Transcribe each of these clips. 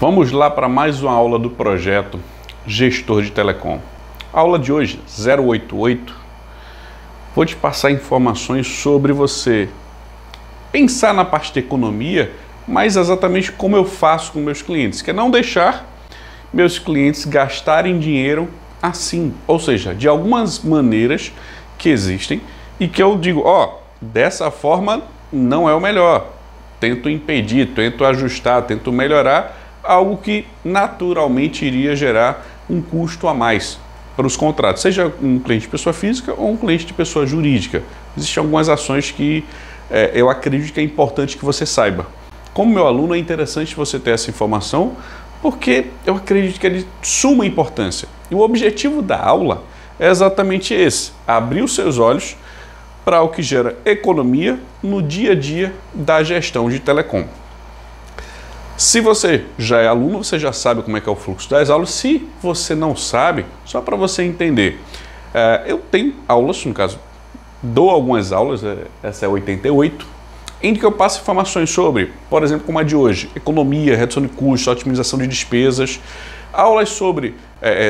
Vamos lá para mais uma aula do projeto Gestor de Telecom. Aula de hoje, 088. Vou te passar informações sobre você pensar na parte de economia, mas exatamente como eu faço com meus clientes, que é não deixar meus clientes gastarem dinheiro assim, ou seja, de algumas maneiras que existem e que eu digo, dessa forma não é o melhor. Tento impedir, tento ajustar, tento melhorar algo que naturalmente iria gerar um custo a mais para os contratos, seja um cliente de pessoa física ou um cliente de pessoa jurídica. Existem algumas ações que eu acredito que é importante que você saiba. Como meu aluno, é interessante você ter essa informação, porque eu acredito que é de suma importância. E o objetivo da aula é exatamente esse: abrir os seus olhos para o que gera economia no dia a dia da gestão de telecom. Se você já é aluno, você já sabe como é que é o fluxo das aulas. Se você não sabe, só para você entender, eu tenho aulas, no caso, dou algumas aulas, essa é 88, em que eu passo informações sobre, por exemplo, como a de hoje, economia, redução de custos, otimização de despesas, aulas sobre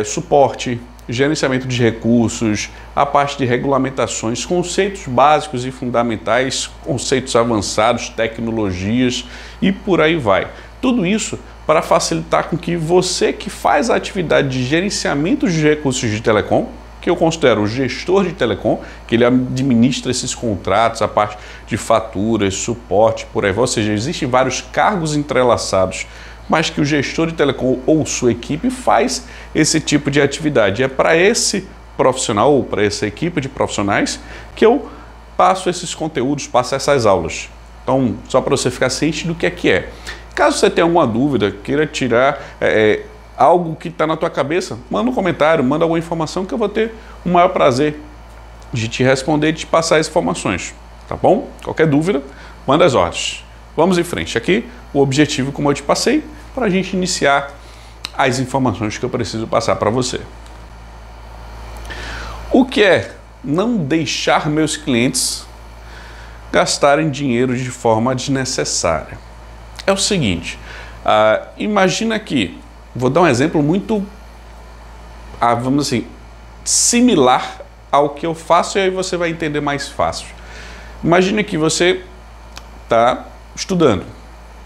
suporte, gerenciamento de recursos, a parte de regulamentações, conceitos básicos e fundamentais, conceitos avançados, tecnologias e por aí vai. Tudo isso para facilitar com que você que faz a atividade de gerenciamento de recursos de telecom, que eu considero o gestor de telecom, que ele administra esses contratos, a parte de faturas, suporte, por aí vai. Ou seja, existem vários cargos entrelaçados, mas que o gestor de telecom ou sua equipe faz esse tipo de atividade. É para esse profissional ou para essa equipe de profissionais que eu passo esses conteúdos, passo essas aulas. Então, só para você ficar ciente do que é. Caso você tenha alguma dúvida, queira tirar algo que está na tua cabeça, manda um comentário, manda alguma informação que eu vou ter o maior prazer de te responder e de te passar as informações, tá bom? Qualquer dúvida, manda as ordens. Vamos em frente. Aqui, o objetivo, como eu te passei, para a gente iniciar as informações que eu preciso passar para você. O que é não deixar meus clientes gastarem dinheiro de forma desnecessária? É o seguinte, imagina que, vou dar um exemplo muito, vamos assim, similar ao que eu faço e aí você vai entender mais fácil. Imagina que você está estudando,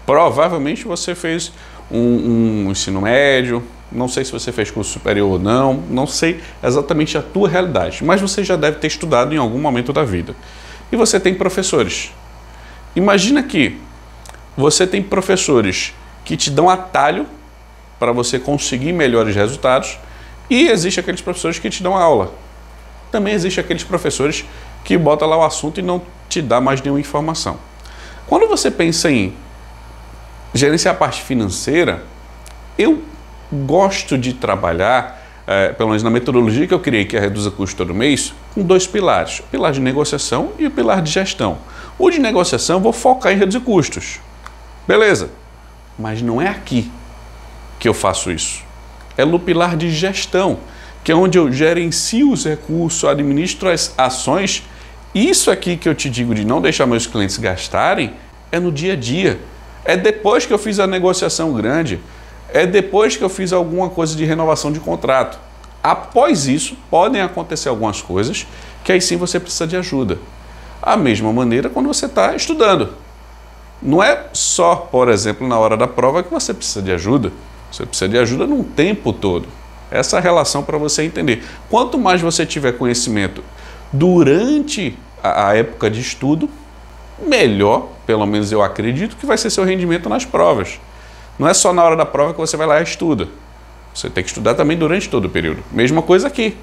provavelmente você fez um ensino médio, não sei se você fez curso superior ou não sei exatamente a tua realidade, mas você já deve ter estudado em algum momento da vida. E você tem professores. Imagina que você tem professores que te dão atalho para você conseguir melhores resultados e existe aqueles professores que te dão aula. Também existe aqueles professores que botam lá o assunto e não te dá mais nenhuma informação. Quando você pensa em gerenciar a parte financeira, eu gosto de trabalhar, pelo menos na metodologia que eu criei, que é Reduza Custo Todo Mês, com dois pilares: o pilar de negociação e o pilar de gestão. O de negociação eu vou focar em reduzir custos. Beleza, mas não é aqui que eu faço isso. É no pilar de gestão, que é onde eu gerencio os recursos, administro as ações. Isso aqui que eu te digo de não deixar meus clientes gastarem é no dia a dia. É depois que eu fiz a negociação grande, é depois que eu fiz alguma coisa de renovação de contrato. Após isso, podem acontecer algumas coisas que aí sim você precisa de ajuda. A mesma maneira quando você está estudando. Não é só, por exemplo, na hora da prova que você precisa de ajuda. Você precisa de ajuda num tempo todo. Essa relação para você entender. Quanto mais você tiver conhecimento durante a época de estudo, melhor, pelo menos eu acredito, que vai ser seu rendimento nas provas. Não é só na hora da prova que você vai lá e estuda. Você tem que estudar também durante todo o período. Mesma coisa aqui.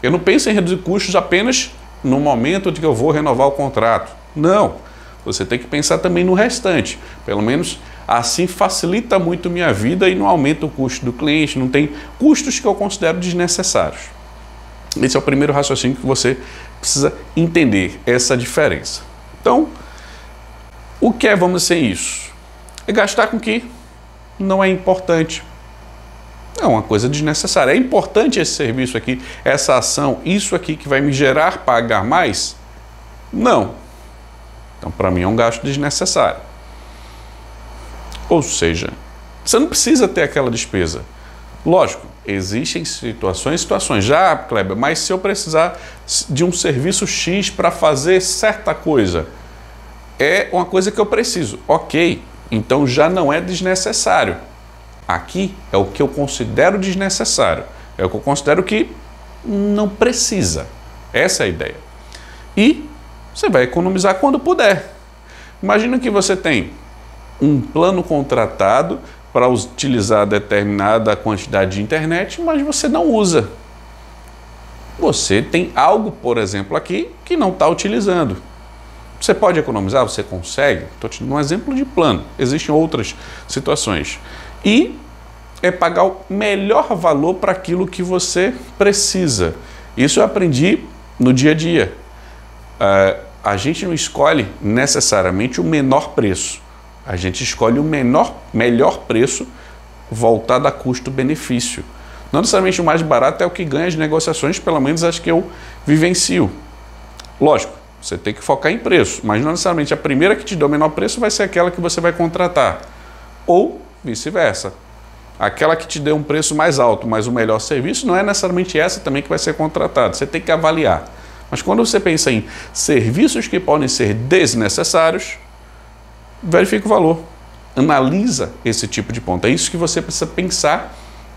Eu não penso em reduzir custos apenas no momento de que eu vou renovar o contrato. Não. Você tem que pensar também no restante. Pelo menos assim facilita muito minha vida e não aumenta o custo do cliente, não tem custos que eu considero desnecessários. Esse é o primeiro raciocínio que você precisa entender, essa diferença. Então, o que é, vamos dizer, isso? É gastar com o que não é importante. É uma coisa desnecessária. É importante esse serviço aqui, essa ação, isso aqui que vai me gerar pagar mais? Não. Então, para mim, é um gasto desnecessário. Ou seja, Você não precisa ter aquela despesa. Lógico, existem situações. Já, Kleber, mas se eu precisar de um serviço X para fazer certa coisa, é uma coisa que eu preciso. Ok, então já não é desnecessário. Aqui é o que eu considero desnecessário. É o que eu considero que não precisa. Essa é a ideia. E você vai economizar quando puder. Imagina que você tem um plano contratado para utilizar determinada quantidade de internet, mas você não usa. Você tem algo, por exemplo, aqui que não está utilizando. Você pode economizar? Você consegue? Estou te dando um exemplo de plano. Existem outras situações. E é pagar o melhor valor para aquilo que você precisa. Isso eu aprendi no dia a dia. A gente não escolhe necessariamente o menor preço. A gente escolhe o melhor preço voltado a custo-benefício. Não necessariamente o mais barato é o que ganha as negociações, pelo menos as que eu vivencio. Lógico, você tem que focar em preço, mas não necessariamente a primeira que te dá o menor preço vai ser aquela que você vai contratar. Ou vice-versa. Aquela que te deu um preço mais alto, mas o melhor serviço, não é necessariamente essa também que vai ser contratada. Você tem que avaliar. Mas quando você pensa em serviços que podem ser desnecessários, verifica o valor. Analisa esse tipo de ponto. É isso que você precisa pensar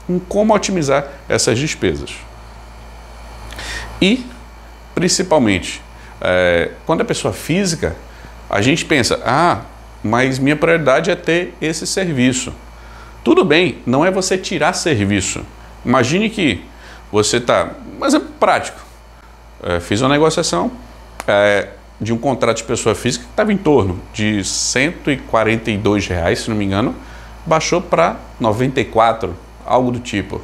em como otimizar essas despesas. E, principalmente, quando é pessoa física, a gente pensa, mas minha prioridade é ter esse serviço. Tudo bem, não é você tirar serviço. Imagine que você está... Um exemplo prático. Fiz uma negociação de um contrato de pessoa física que estava em torno de R$ 142, se não me engano, baixou para 94, algo do tipo.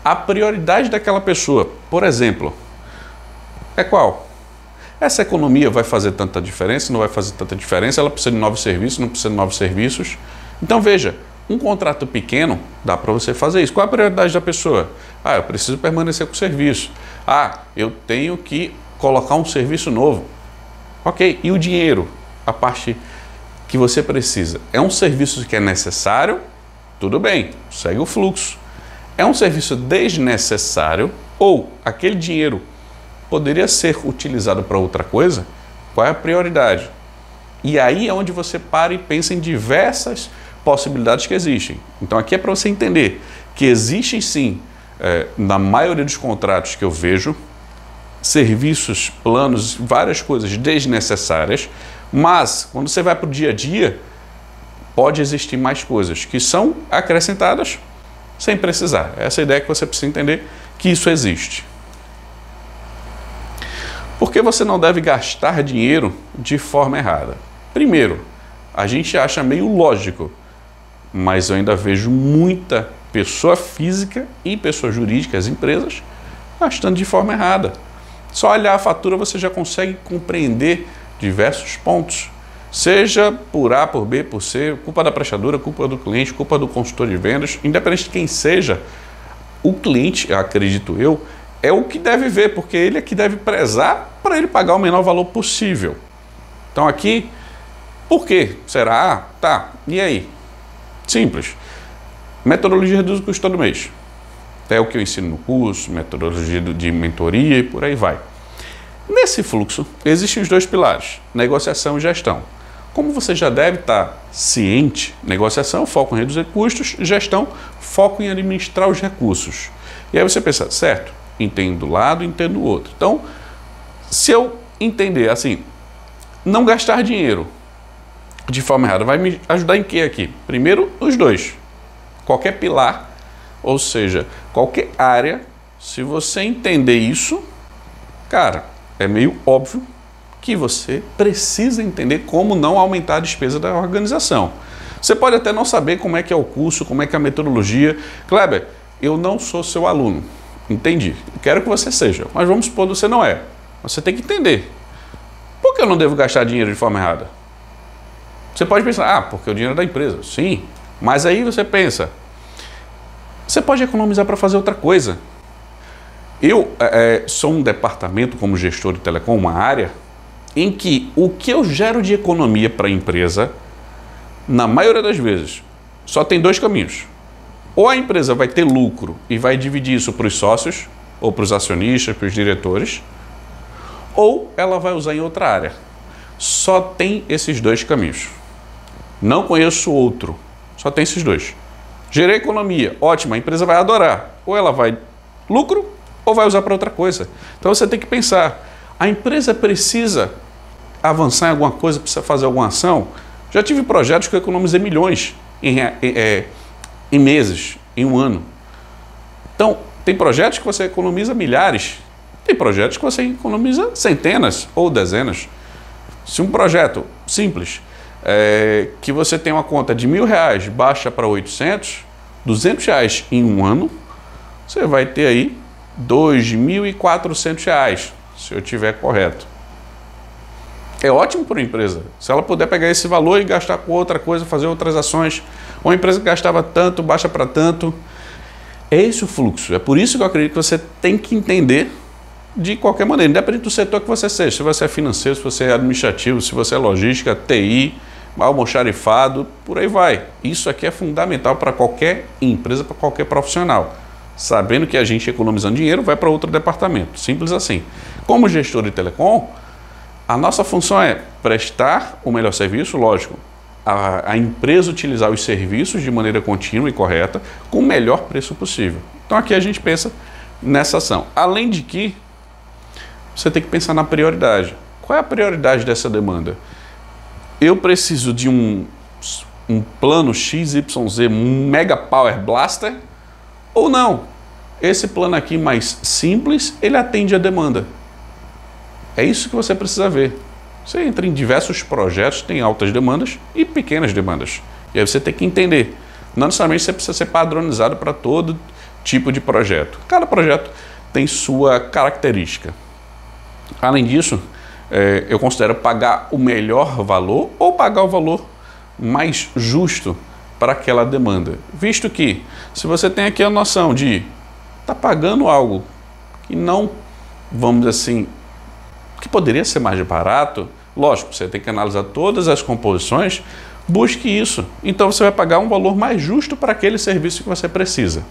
A prioridade daquela pessoa, por exemplo, é qual? Essa economia vai fazer tanta diferença? Não vai fazer tanta diferença? Ela precisa de novos serviços? Não precisa de novos serviços? Então veja, um contrato pequeno, dá para você fazer isso. Qual é a prioridade da pessoa? Eu preciso permanecer com o serviço. Eu tenho que colocar um serviço novo. Ok, e o dinheiro? A parte que você precisa. É um serviço que é necessário? Tudo bem, segue o fluxo. É um serviço desnecessário ou aquele dinheiro poderia ser utilizado para outra coisa? Qual é a prioridade? E aí é onde você para e pensa em diversas possibilidades que existem. Então aqui é para você entender que existem sim, na maioria dos contratos que eu vejo, serviços, planos, várias coisas desnecessárias, mas quando você vai para o dia a dia, pode existir mais coisas que são acrescentadas sem precisar. Essa é a ideia que você precisa entender que isso existe. Por que você não deve gastar dinheiro de forma errada? Primeiro, a gente acha meio lógico, mas eu ainda vejo muita pessoa física e pessoa jurídica, as empresas, gastando de forma errada. Só olhar a fatura você já consegue compreender diversos pontos. Seja por A, por B, por C, culpa da prestadora, culpa do cliente, culpa do consultor de vendas, independente de quem seja, o cliente, acredito eu, é o que deve ver, porque ele é que deve prezar para ele pagar o menor valor possível. Então aqui, por quê? Será? Tá, e aí? Simples. Metodologia reduz o custo todo mês. É o que eu ensino no curso, metodologia de mentoria e por aí vai. Nesse fluxo, existem os dois pilares, negociação e gestão. Como você já deve estar ciente, negociação, foco em reduzir custos, gestão, foco em administrar os recursos. E aí você pensa, certo, entendo um lado, entendo o outro. Então, se eu entender assim, não gastar dinheiro de forma errada, vai me ajudar em quê aqui? Primeiro, os dois. Qualquer pilar, ou seja, qualquer área, se você entender isso, cara, é meio óbvio que você precisa entender como não aumentar a despesa da organização. Você pode até não saber como é que é o curso, como é que é a metodologia. Kleber, eu não sou seu aluno. Entendi. Quero que você seja, mas vamos supor que você não é. Você tem que entender. Por que eu não devo gastar dinheiro de forma errada? Você pode pensar, porque o dinheiro é da empresa. Sim, mas aí você pensa, você pode economizar para fazer outra coisa. Eu sou um departamento como gestor de telecom, uma área, em que o que eu gero de economia para a empresa, na maioria das vezes, só tem dois caminhos. Ou a empresa vai ter lucro e vai dividir isso para os sócios, ou para os acionistas, para os diretores, ou ela vai usar em outra área. Só tem esses dois caminhos. Não conheço outro. Só tem esses dois. Gerei economia. Ótimo, a empresa vai adorar. Ou ela vai lucro, ou vai usar para outra coisa. Então você tem que pensar, a empresa precisa avançar em alguma coisa, precisa fazer alguma ação? Já tive projetos que eu economizei milhões em meses, em um ano. Então, tem projetos que você economiza milhares. Tem projetos que você economiza centenas ou dezenas. Se um projeto simples, que você tem uma conta de R$1.000, baixa para 800, R$200 em um ano, você vai ter aí R$2.400, se eu tiver correto. É ótimo para a empresa. Se ela puder pegar esse valor e gastar com outra coisa, fazer outras ações, ou a empresa que gastava tanto, baixa para tanto. É esse o fluxo. É por isso que eu acredito que você tem que entender de qualquer maneira, independente do setor que você seja, se você é financeiro, se você é administrativo, se você é logística, TI, almoxarifado, por aí vai. Isso aqui é fundamental para qualquer empresa, para qualquer profissional. Sabendo que a gente economizando dinheiro vai para outro departamento. Simples assim. Como gestor de telecom, a nossa função é prestar o melhor serviço, lógico, a empresa utilizar os serviços de maneira contínua e correta, com o melhor preço possível. Então aqui a gente pensa nessa ação. Além de que, você tem que pensar na prioridade. Qual é a prioridade dessa demanda? Eu preciso de um plano XYZ Mega Power Blaster ou não? Esse plano aqui mais simples, ele atende a demanda. É isso que você precisa ver. Você entra em diversos projetos, tem altas demandas e pequenas demandas. E aí você tem que entender. Não necessariamente você precisa ser padronizado para todo tipo de projeto. Cada projeto tem sua característica. Além disso, eu considero pagar o melhor valor ou pagar o valor mais justo para aquela demanda. Visto que, se você tem aqui a noção de tá pagando algo que não, vamos dizer assim, que poderia ser mais barato, lógico, você tem que analisar todas as composições, busque isso. Então você vai pagar um valor mais justo para aquele serviço que você precisa.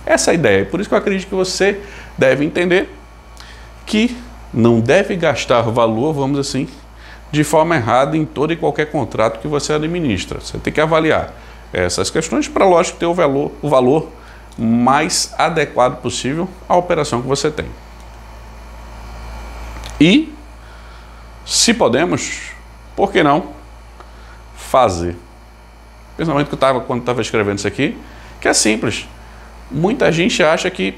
Essa é a ideia. Por isso que eu acredito que você deve entender que não deve gastar valor, vamos dizer assim, de forma errada em todo e qualquer contrato que você administra. Você tem que avaliar essas questões para, lógico, ter o valor mais adequado possível à operação que você tem. E, se podemos, por que não fazer? Pensamento que eu estava quando estava escrevendo isso aqui, que é simples. Muita gente acha que,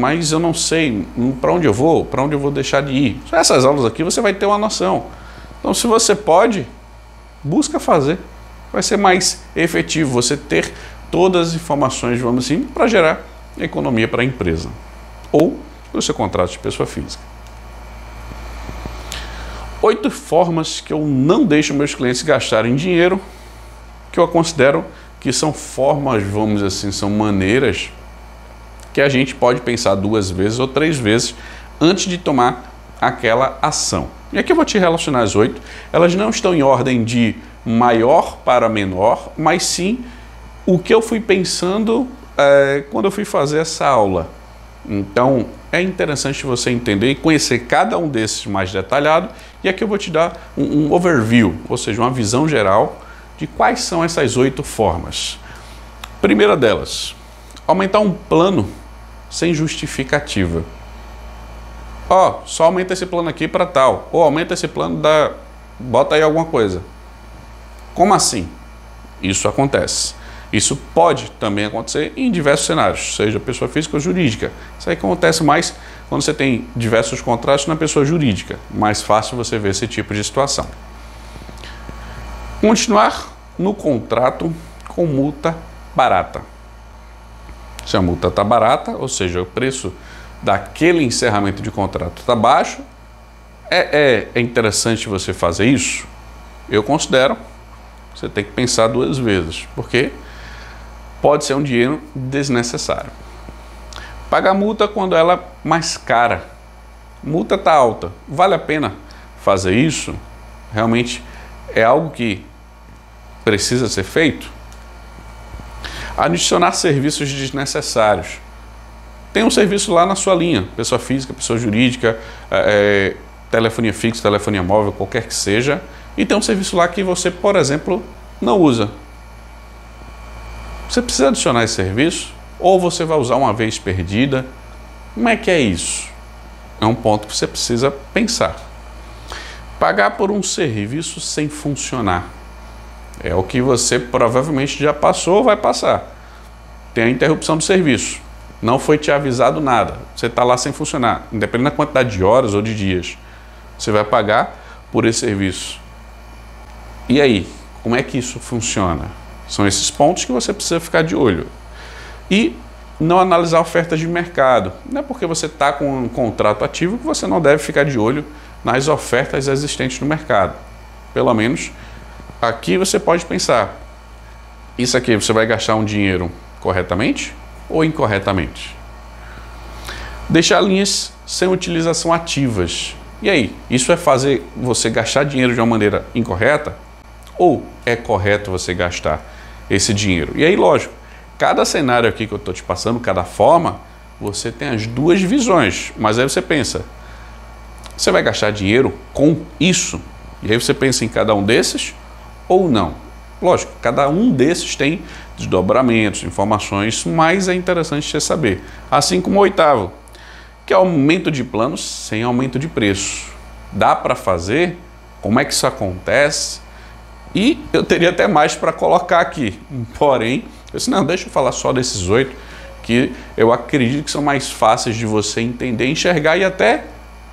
mas eu não sei para onde eu vou deixar de ir. Só essas aulas aqui você vai ter uma noção. Então, se você pode, busca fazer. Vai ser mais efetivo você ter todas as informações, vamos assim, para gerar economia para a empresa ou para o seu contrato de pessoa física. 8 formas que eu não deixo meus clientes gastarem dinheiro, que eu considero que são formas, vamos dizer assim, são maneiras que a gente pode pensar 2 vezes ou 3 vezes antes de tomar aquela ação. E aqui eu vou te relacionar as 8. Elas não estão em ordem de maior para menor, mas sim o que eu fui pensando quando eu fui fazer essa aula. Então, é interessante você entender e conhecer cada um desses mais detalhado. E aqui eu vou te dar um overview, ou seja, uma visão geral de quais são essas 8 formas. Primeira delas, aumentar um plano sem justificativa. Só aumenta esse plano aqui para tal. Ou aumenta esse plano bota aí alguma coisa. Como assim? Isso acontece. Isso pode também acontecer em diversos cenários, seja pessoa física ou jurídica. Isso aí acontece mais quando você tem diversos contratos na pessoa jurídica. Mais fácil você ver esse tipo de situação. Continuar no contrato com multa barata. Se a multa está barata, ou seja, o preço daquele encerramento de contrato está baixo, é interessante você fazer isso? Eu considero que você tem que pensar 2 vezes, porque pode ser um dinheiro desnecessário. Pagar multa quando ela é mais cara. Multa está alta. Vale a pena fazer isso? Realmente é algo que precisa ser feito? Adicionar serviços desnecessários. Tem um serviço lá na sua linha, pessoa física, pessoa jurídica, telefonia fixa, telefonia móvel, qualquer que seja, e tem um serviço lá que você, por exemplo, não usa. Você precisa adicionar esse serviço? Ou você vai usar uma vez perdida? Como é que é isso? É um ponto que você precisa pensar. Pagar por um serviço sem funcionar. É o que você provavelmente já passou ou vai passar. Tem a interrupção do serviço. Não foi te avisado nada. Você está lá sem funcionar. Independente da quantidade de horas ou de dias. Você vai pagar por esse serviço. E aí? Como é que isso funciona? São esses pontos que você precisa ficar de olho. E não analisar ofertas de mercado. Não é porque você está com um contrato ativo que você não deve ficar de olho nas ofertas existentes no mercado. Pelo menos aqui você pode pensar, isso aqui você vai gastar um dinheiro corretamente ou incorretamente? Deixar linhas sem utilização ativas. E aí, isso é fazer você gastar dinheiro de uma maneira incorreta? Ou é correto você gastar esse dinheiro? E aí, lógico, cada cenário aqui que eu estou te passando, cada forma, você tem as duas visões. Mas aí você pensa, você vai gastar dinheiro com isso? E aí você pensa em cada um desses ou não? Lógico, cada um desses tem desdobramentos, informações, mas é interessante você saber. Assim como o oitavo, que é aumento de planos sem aumento de preço. Dá para fazer? Como é que isso acontece? E eu teria até mais para colocar aqui. Porém, eu disse, não, deixa eu falar só desses 8, que eu acredito que são mais fáceis de você entender, enxergar e até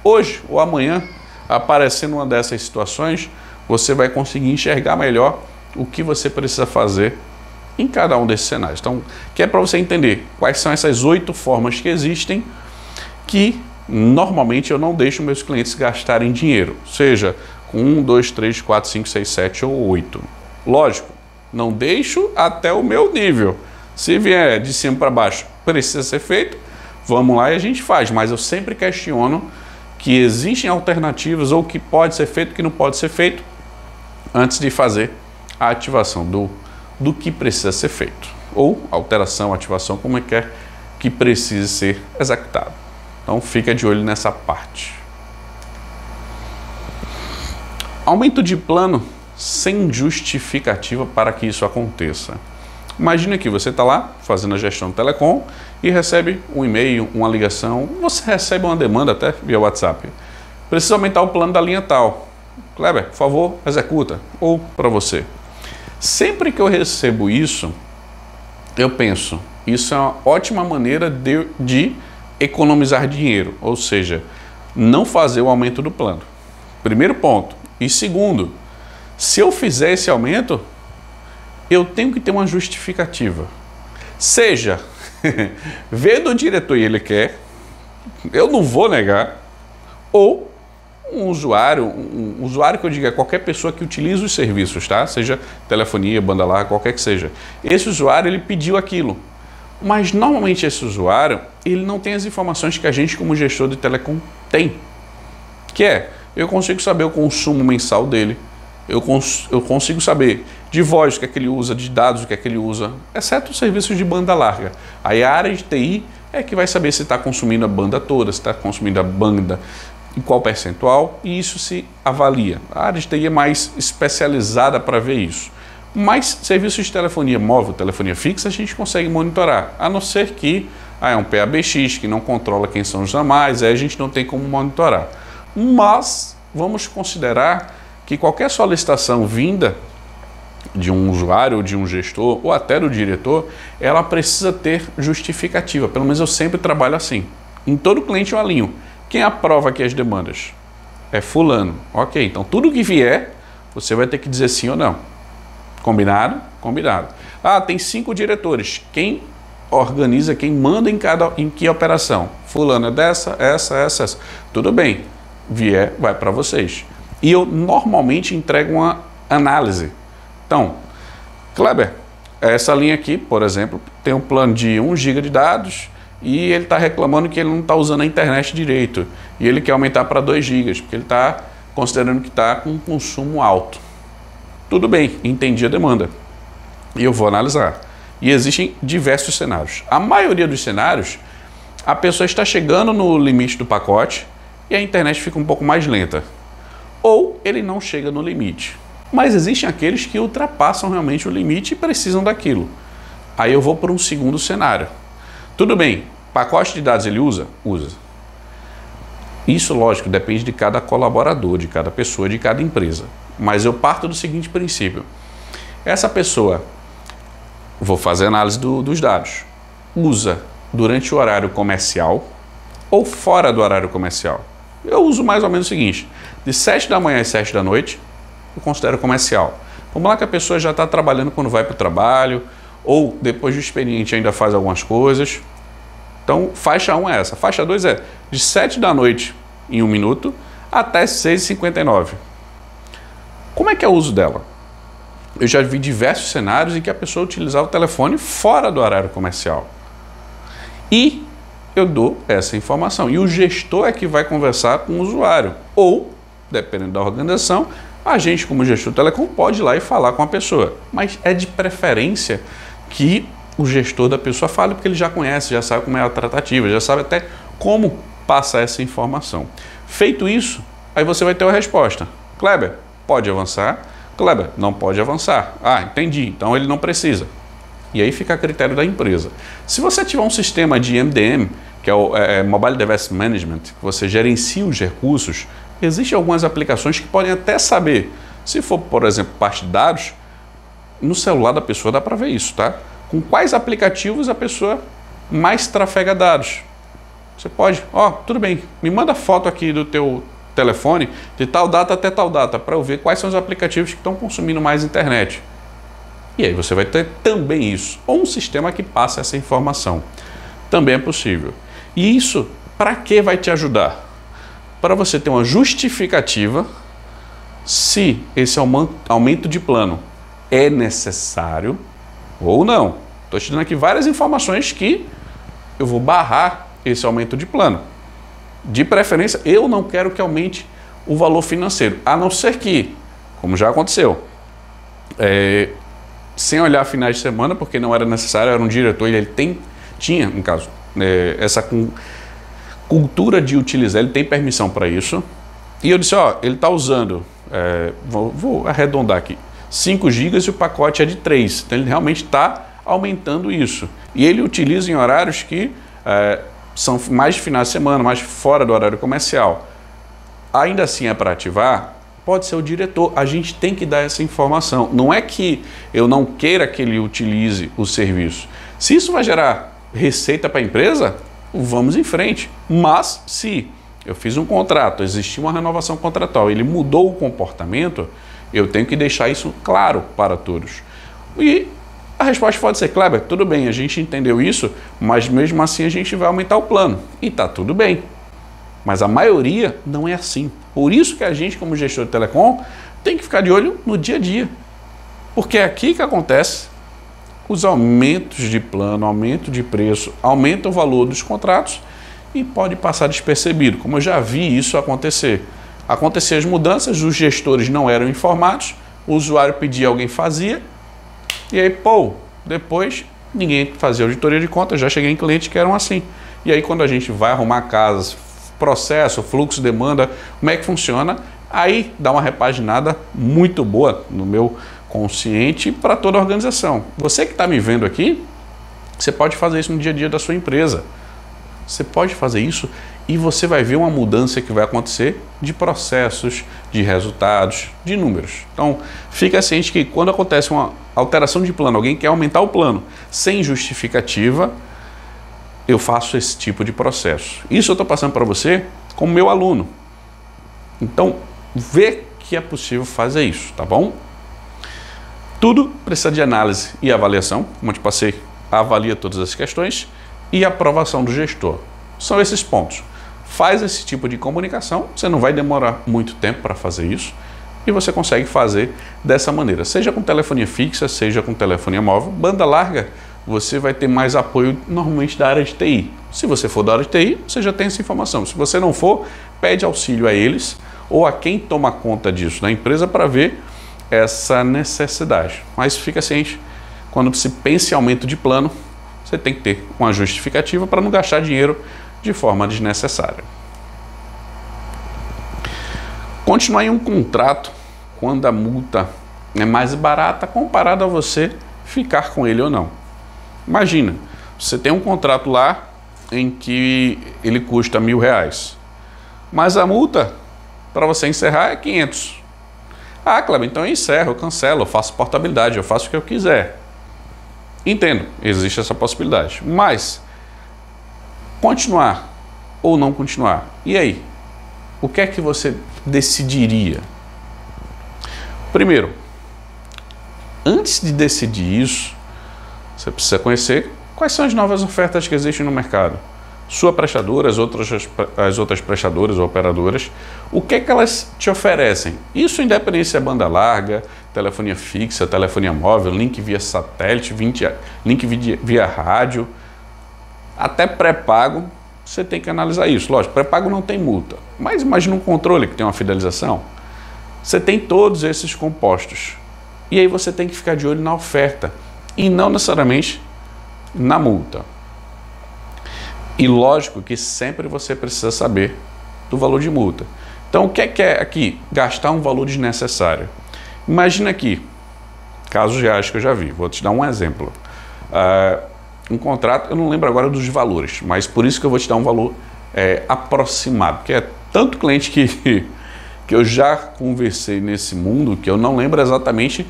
hoje ou amanhã, aparecendo uma dessas situações, você vai conseguir enxergar melhor o que você precisa fazer em cada um desses cenários. Então, que é para você entender quais são essas 8 formas que existem que normalmente eu não deixo meus clientes gastarem dinheiro, seja com 1, 2, 3, 4, 5, 6, 7 ou 8. Lógico, não deixo até o meu nível. Se vier de cima para baixo, precisa ser feito, vamos lá e a gente faz. Mas eu sempre questiono que existem alternativas ou que pode ser feito, que não pode ser feito, antes de fazer a ativação do que precisa ser feito. Ou alteração, ativação, como é que precisa ser executado. Então fica de olho nessa parte. Aumento de plano sem justificativa para que isso aconteça. Imagina que você está lá fazendo a gestão do telecom e recebe um e-mail, uma ligação, você recebe uma demanda até via WhatsApp. Precisa aumentar o plano da linha tal. Kleber, por favor, executa. Ou para você. Sempre que eu recebo isso, eu penso, isso é uma ótima maneira de economizar dinheiro, ou seja, não fazer o aumento do plano. Primeiro ponto. E segundo, se eu fizer esse aumento, eu tenho que ter uma justificativa. Seja, veio do diretor e ele quer, eu não vou negar, ou um usuário que eu diga, qualquer pessoa que utiliza os serviços, tá? Seja telefonia, banda larga, qualquer que seja. Esse usuário, ele pediu aquilo. Mas normalmente esse usuário, ele não tem as informações que a gente como gestor de telecom tem. Que é, eu consigo saber o consumo mensal dele, eu consigo saber de voz o que é que ele usa, de dados o que é que ele usa, exceto os serviços de banda larga. Aí a área de TI é que vai saber se está consumindo a banda toda, se está consumindo a banda em qual percentual, e isso se avalia. A área de TI é mais especializada para ver isso. Mas serviços de telefonia móvel, telefonia fixa, a gente consegue monitorar, a não ser que é um PABX que não controla quem são os demais, aí a gente não tem como monitorar. Mas vamos considerar que qualquer solicitação vinda de um usuário, ou de um gestor, ou até do diretor, ela precisa ter justificativa. Pelo menos eu sempre trabalho assim. Em todo cliente eu alinho. Quem aprova aqui as demandas? É fulano. Ok, então tudo que vier, você vai ter que dizer sim ou não. Combinado? Combinado. Ah, tem 5 diretores. Quem organiza, quem manda em que operação? Fulano é dessa, essa. Tudo bem. Vier, vai para vocês. E eu normalmente entrego uma análise. Então, Kleber, essa linha aqui, por exemplo, tem um plano de 1 GB de dados e ele está reclamando que ele não está usando a internet direito. E ele quer aumentar para 2 GB, porque ele está considerando que está com um consumo alto. Tudo bem, entendi a demanda. E eu vou analisar. E existem diversos cenários. A maioria dos cenários, a pessoa está chegando no limite do pacote e a internet fica um pouco mais lenta. Ou ele não chega no limite. Mas existem aqueles que ultrapassam realmente o limite e precisam daquilo. Aí eu vou para um segundo cenário. Tudo bem, pacote de dados ele usa? Usa. Isso, lógico, depende de cada colaborador, de cada pessoa, de cada empresa. Mas eu parto do seguinte princípio. Essa pessoa, vou fazer análise dos dados, usa durante o horário comercial ou fora do horário comercial? Eu uso mais ou menos o seguinte, de 7 da manhã às 7 da noite, eu considero comercial. Vamos lá que a pessoa já está trabalhando quando vai para o trabalho, ou depois do expediente ainda faz algumas coisas. Então, faixa 1 é essa. Faixa 2 é de 7 da noite em 1 minuto até 6h59. Como é que é o uso dela? Eu já vi diversos cenários em que a pessoa utilizava o telefone fora do horário comercial. E eu dou essa informação. E o gestor é que vai conversar com o usuário. Ou, dependendo da organização, a gente, como gestor telecom, pode ir lá e falar com a pessoa. Mas é de preferência que o gestor da pessoa fale, porque ele já conhece, já sabe como é a tratativa, já sabe até como passar essa informação. Feito isso, aí você vai ter a resposta. Kleber, pode avançar. Kleber, não pode avançar. Ah, entendi. Então ele não precisa. E aí fica a critério da empresa. Se você tiver um sistema de MDM, que é o Mobile Device Management, que você gerencia os recursos, existem algumas aplicações que podem até saber. Se for, por exemplo, parte de dados, no celular da pessoa dá para ver isso, tá? Com quais aplicativos a pessoa mais trafega dados. Você pode, tudo bem, me manda foto aqui do teu telefone de tal data até tal data, para eu ver quais são os aplicativos que estão consumindo mais internet. E aí você vai ter também isso, ou um sistema que passa essa informação. Também é possível. E isso, para que vai te ajudar? Para você ter uma justificativa se esse aumento de plano é necessário ou não. Estou te dando aqui várias informações que eu vou barrar esse aumento de plano. De preferência, eu não quero que aumente o valor financeiro, a não ser que, como já aconteceu, sem olhar finais de semana, porque não era necessário, era um diretor e ele tinha, no caso, essa cultura de utilizar, ele tem permissão para isso. E eu disse, ele está usando, vou arredondar aqui, 5 GB e o pacote é de 3. Então ele realmente está aumentando isso. E ele utiliza em horários que são mais de finais de semana, mais fora do horário comercial. Ainda assim é para ativar? Pode ser o diretor. A gente tem que dar essa informação. Não é que eu não queira que ele utilize o serviço. Se isso vai gerar receita para a empresa, vamos em frente. Mas se eu fiz um contrato, existiu uma renovação contratual, ele mudou o comportamento, eu tenho que deixar isso claro para todos. E a resposta pode ser, Kleber, tudo bem, a gente entendeu isso, mas mesmo assim a gente vai aumentar o plano. E está tudo bem. Mas a maioria não é assim. Por isso que a gente, como gestor de telecom, tem que ficar de olho no dia a dia. Porque é aqui que acontece os aumentos de plano, aumento de preço, aumenta o valor dos contratos e pode passar despercebido, como eu já vi isso acontecer. Aconteciam as mudanças, os gestores não eram informados, o usuário pedia, alguém fazia, e aí, depois ninguém fazia auditoria de contas, já cheguei em clientes que eram assim. E aí quando a gente vai arrumar casas, processo, fluxo, demanda, como é que funciona, aí dá uma repaginada muito boa no meu consciente para toda a organização. Você que está me vendo aqui, você pode fazer isso no dia a dia da sua empresa. Você pode fazer isso e você vai ver uma mudança que vai acontecer de processos, de resultados, de números. Então, fica ciente que quando acontece uma alteração de plano, alguém quer aumentar o plano sem justificativa, eu faço esse tipo de processo. Isso eu estou passando para você como meu aluno. Então, vê que é possível fazer isso, tá bom? Tudo precisa de análise e avaliação, como eu te passei, avalia todas as questões e aprovação do gestor. São esses pontos. Faz esse tipo de comunicação, você não vai demorar muito tempo para fazer isso e você consegue fazer dessa maneira, seja com telefonia fixa, seja com telefonia móvel, banda larga, você vai ter mais apoio normalmente da área de TI. Se você for da área de TI, você já tem essa informação. Se você não for, pede auxílio a eles ou a quem toma conta disso na empresa para ver essa necessidade. Mas fica ciente, quando se pensa em aumento de plano, você tem que ter uma justificativa para não gastar dinheiro de forma desnecessária. Continuar em um contrato quando a multa é mais barata comparado a você ficar com ele ou não. Imagina, você tem um contrato lá em que ele custa R$1.000, mas a multa para você encerrar é 500. Ah, Kleber, então eu encerro, eu cancelo, eu faço portabilidade, eu faço o que eu quiser. Entendo, existe essa possibilidade, mas continuar ou não continuar? E aí? O que é que você decidiria? Primeiro, antes de decidir isso, você precisa conhecer quais são as novas ofertas que existem no mercado. Sua prestadora, as outras prestadoras ou operadoras, o que é que elas te oferecem? Isso independente se é banda larga, telefonia fixa, telefonia móvel, link via satélite, link via rádio, até pré-pago, você tem que analisar isso. Lógico, pré-pago não tem multa, mas imagina um controle que tem uma fidelização. Você tem todos esses compostos. E aí você tem que ficar de olho na oferta e não necessariamente na multa. E lógico que sempre você precisa saber do valor de multa. Então, o que é aqui? Gastar um valor desnecessário. Imagina aqui, casos reais que eu já vi. Vou te dar um exemplo. Um contrato, eu não lembro agora dos valores, mas por isso que eu vou te dar um valor aproximado. Porque é tanto cliente que eu já conversei nesse mundo que eu não lembro exatamente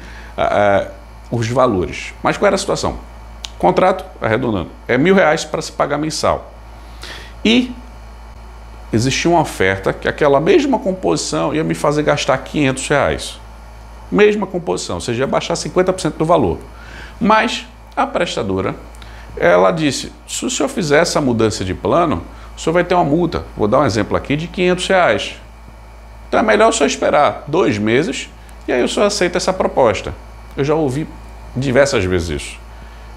os valores. Mas qual era a situação? Contrato, arredondando, é R$1.000 para se pagar mensal. E existia uma oferta que aquela mesma composição ia me fazer gastar R$500. Mesma composição, ou seja, ia baixar 50% do valor. Mas a prestadora, ela disse, se o senhor fizer essa mudança de plano, o senhor vai ter uma multa, vou dar um exemplo aqui, de R$500. Então é melhor o senhor esperar 2 meses e aí o senhor aceita essa proposta. Eu já ouvi diversas vezes isso.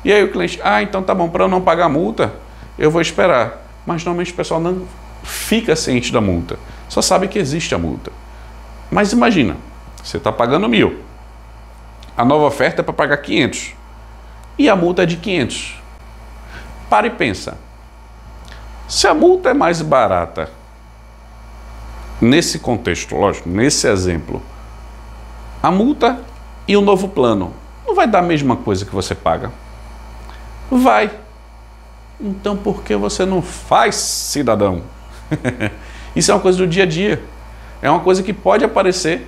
E aí o cliente, então tá bom, para eu não pagar a multa, eu vou esperar. Mas normalmente o pessoal não fica ciente da multa, só sabe que existe a multa. Mas imagina, você está pagando 1.000, a nova oferta é para pagar 500 e a multa é de 500. Para e pensa, se a multa é mais barata, nesse contexto, lógico, nesse exemplo, a multa e o novo plano não vai dar a mesma coisa que você paga? Vai. Então por que você não faz, cidadão? Isso é uma coisa do dia a dia. É uma coisa que pode aparecer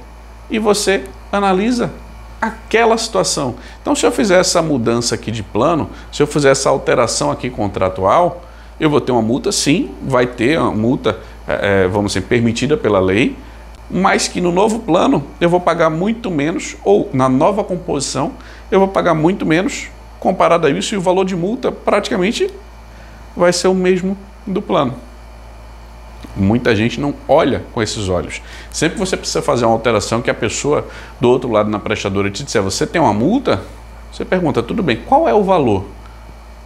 e você analisa aquela situação. Então se eu fizer essa mudança aqui de plano, se eu fizer essa alteração aqui contratual, eu vou ter uma multa, sim, vai ter uma multa, vamos dizer, permitida pela lei, mas que no novo plano eu vou pagar muito menos, ou na nova composição eu vou pagar muito menos comparado a isso, e o valor de multa praticamente vai ser o mesmo do plano. Muita gente não olha com esses olhos. Sempre você precisa fazer uma alteração que a pessoa do outro lado na prestadora te disser, você tem uma multa? Você pergunta, tudo bem, qual é o valor?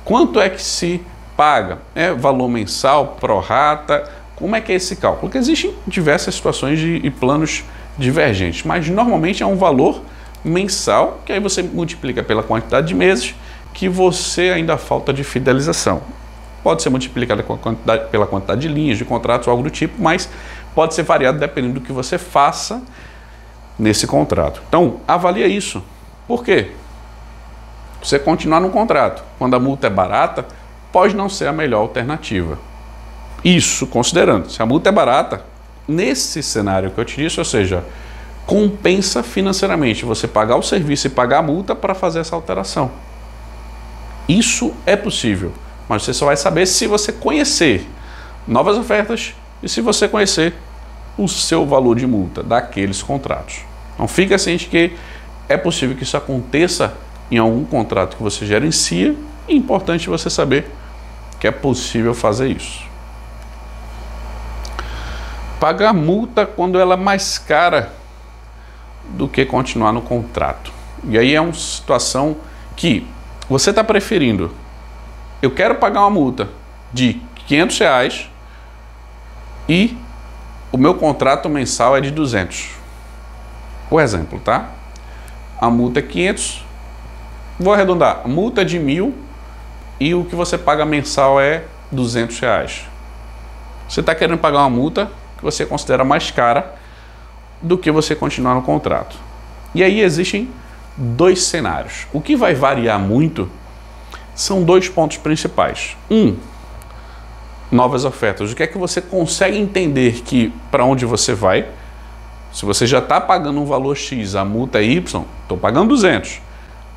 Quanto é que se paga? É valor mensal, prorata? Como é que é esse cálculo? Porque existem diversas situações e planos divergentes, mas normalmente é um valor mensal, que aí você multiplica pela quantidade de meses que você ainda falta de fidelização. Pode ser multiplicada pela quantidade de linhas, de contratos, algo do tipo, mas pode ser variado dependendo do que você faça nesse contrato. Então, avalia isso. Por quê? Você continuar no contrato, quando a multa é barata, pode não ser a melhor alternativa. Isso considerando, se a multa é barata, nesse cenário que eu te disse, ou seja, compensa financeiramente você pagar o serviço e pagar a multa para fazer essa alteração. Isso é possível, mas você só vai saber se você conhecer novas ofertas e se você conhecer o seu valor de multa daqueles contratos. Então fica ciente que é possível que isso aconteça em algum contrato que você gerencia, e é importante você saber que é possível fazer isso. Pagar multa quando ela é mais cara do que continuar no contrato. E aí é uma situação que você está preferindo, eu quero pagar uma multa de R$500 e o meu contrato mensal é de 200. O exemplo, tá? A multa é 500 Vou arredondar, a multa é de 1.000 e o que você paga mensal é R$200. Você está querendo pagar uma multa que você considera mais cara do que você continuar no contrato. E aí existem dois cenários. O que vai variar muito são dois pontos principais. Novas ofertas. O que é que você consegue entender que para onde você vai? Se você já está pagando um valor X, a multa é Y, estou pagando 200.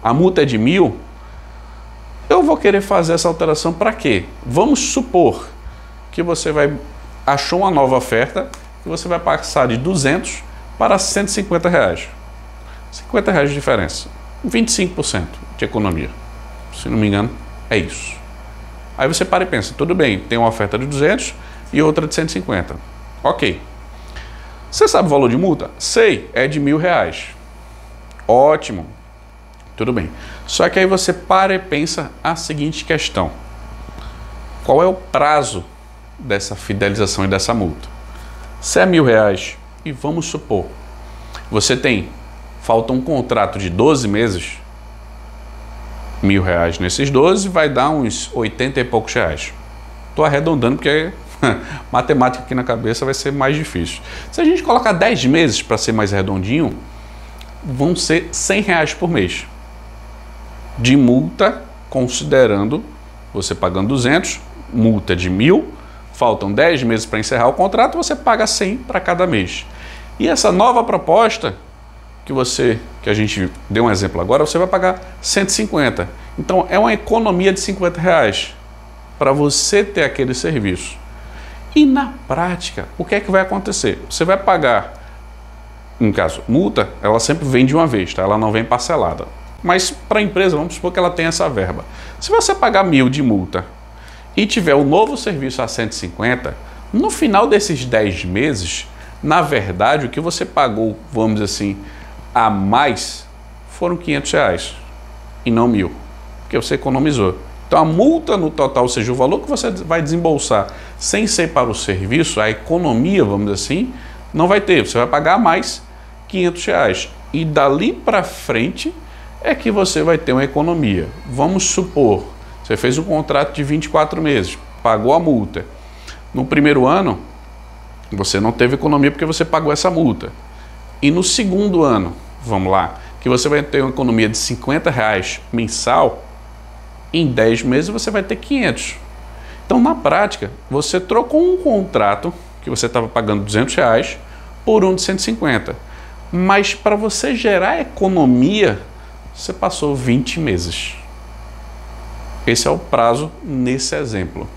A multa é de 1.000, eu vou querer fazer essa alteração para quê? Vamos supor que você achou uma nova oferta e você vai passar de 200 para R$150. R$50 de diferença. 25% de economia. Se não me engano, é isso. Aí você para e pensa, tudo bem, tem uma oferta de 200 e outra de 150. Ok. Você sabe o valor de multa? Sei, é de R$1.000. Ótimo. Tudo bem. Só que aí você para e pensa a seguinte questão. Qual é o prazo dessa fidelização e dessa multa? Se é R$1.000 e vamos supor, falta um contrato de 12 meses, R$1.000 nesses 12 vai dar uns 80 e poucos reais. Estou arredondando porque matemática aqui na cabeça vai ser mais difícil. Se a gente colocar 10 meses para ser mais redondinho, vão ser R$100 por mês de multa, considerando você pagando 200, multa de 1.000, faltam 10 meses para encerrar o contrato, você paga 100 para cada mês. E essa nova proposta que a gente deu um exemplo agora, você vai pagar 150. Então é uma economia de R$50 para você ter aquele serviço. E na prática, o que é que vai acontecer? Você vai pagar, no caso, multa, ela sempre vem de uma vez, tá? Ela não vem parcelada. Mas para a empresa, vamos supor que ela tem essa verba. Se você pagar 1.000 de multa e tiver o novo serviço a 150, no final desses 10 meses, na verdade, o que você pagou, vamos dizer assim, a mais, foram R$500 e não 1.000, porque você economizou. Então a multa no total, ou seja, o valor que você vai desembolsar sem ser para o serviço, a economia, vamos dizer assim, não vai ter. Você vai pagar mais R$500. E dali para frente é que você vai ter uma economia. Vamos supor, você fez um contrato de 24 meses, pagou a multa. No primeiro ano, você não teve economia porque você pagou essa multa. E no segundo ano, vamos lá, que você vai ter uma economia de R$50 mensal, em 10 meses você vai ter 500. Então, na prática, você trocou um contrato que você estava pagando R$200 por um de 150. Mas para você gerar economia, você passou 20 meses. Esse é o prazo nesse exemplo.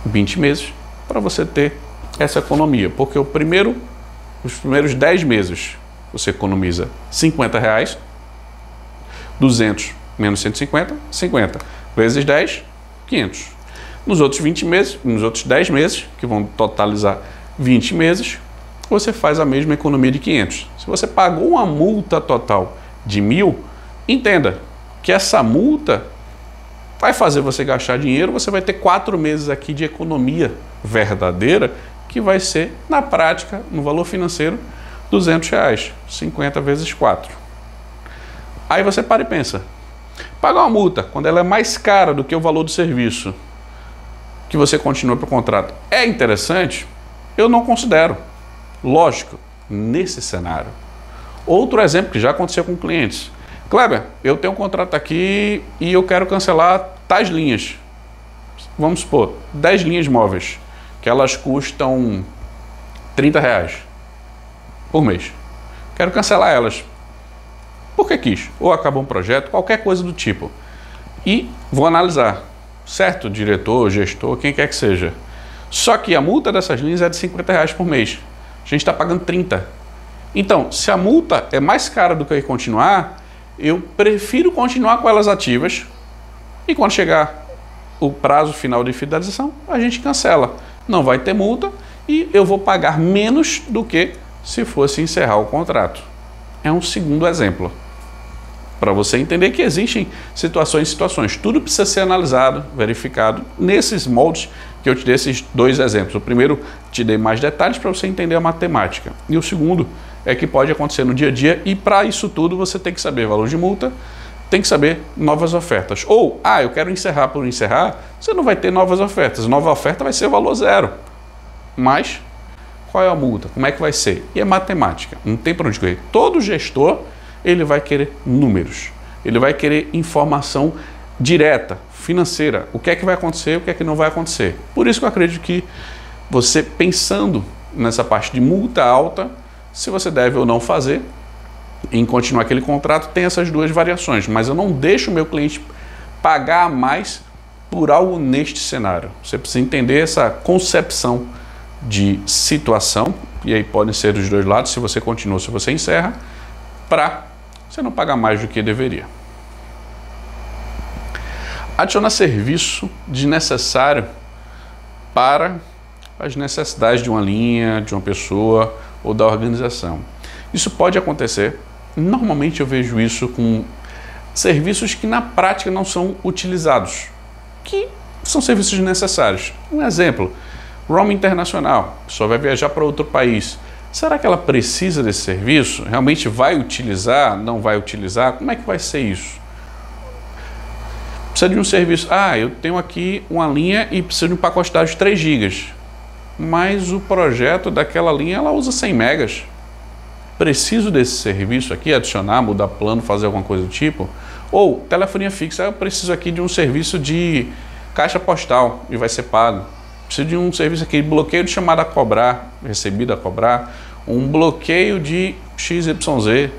20 meses para você ter essa economia. Porque os primeiros 10 meses você economiza R$50, 200 menos 150, 50. Vezes 10, 500. Nos outros 20 meses, nos outros 10 meses, que vão totalizar 20 meses, você faz a mesma economia de 500. Se você pagou uma multa total de 1.000, entenda que essa multa vai fazer você gastar dinheiro, você vai ter 4 meses aqui de economia verdadeira, que vai ser, na prática, no valor financeiro, R$200, 50 vezes 4. Aí você para e pensa, pagar uma multa, quando ela é mais cara do que o valor do serviço, que você continua para o contrato, é interessante? Eu não considero. Lógico, nesse cenário. Outro exemplo que já aconteceu com clientes. Kleber, eu tenho um contrato aqui e eu quero cancelar tais linhas. Vamos supor, 10 linhas móveis, que elas custam R$30 por mês. Quero cancelar elas. Por que quis? Ou acabou um projeto, qualquer coisa do tipo. E vou analisar, certo? Diretor, gestor, quem quer que seja. Só que a multa dessas linhas é de R$50 por mês. A gente está pagando 30. Então, se a multa é mais cara do que continuar, eu prefiro continuar com elas ativas e quando chegar o prazo final de fidelização, a gente cancela. Não vai ter multa e eu vou pagar menos do que se fosse encerrar o contrato. É um segundo exemplo. Para você entender que existem situações e situações. Tudo precisa ser analisado, verificado nesses moldes que eu te dei esses dois exemplos. O primeiro, te dei mais detalhes para você entender a matemática. E o segundo é que pode acontecer no dia a dia e para isso tudo você tem que saber valor de multa, tem que saber novas ofertas. Ou, eu quero encerrar por encerrar, você não vai ter novas ofertas. Nova oferta vai ser o valor zero. Mas, qual é a multa? Como é que vai ser? E é matemática, não tem para onde correr. Todo gestor, ele vai querer números. Ele vai querer informação direta, financeira. O que é que vai acontecer, o que é que não vai acontecer. Por isso que eu acredito que você, pensando nessa parte de multa alta, se você deve ou não fazer, em continuar aquele contrato, tem essas duas variações. Mas eu não deixo o meu cliente pagar mais por algo neste cenário. Você precisa entender essa concepção de situação, e aí podem ser dos dois lados, se você continua, se você encerra, para você não pagar mais do que deveria. Adicionar serviço desnecessário para as necessidades de uma linha, de uma pessoa ou da organização. Isso pode acontecer. Normalmente eu vejo isso com serviços que na prática não são utilizados, que são serviços necessários. Um exemplo, roaming internacional, a pessoa vai viajar para outro país. Será que ela precisa desse serviço? Realmente vai utilizar? Não vai utilizar? Como é que vai ser isso? Precisa de um serviço. Eu tenho aqui uma linha e preciso de um pacote de dados de 3 GB. Mas o projeto daquela linha, ela usa 100 megas. Preciso desse serviço aqui, adicionar, mudar plano, fazer alguma coisa do tipo. Ou telefonia fixa, eu preciso aqui de um serviço de caixa postal e vai ser pago. Preciso de um serviço aqui, bloqueio de chamada a cobrar, recebida a cobrar, um bloqueio de XYZ.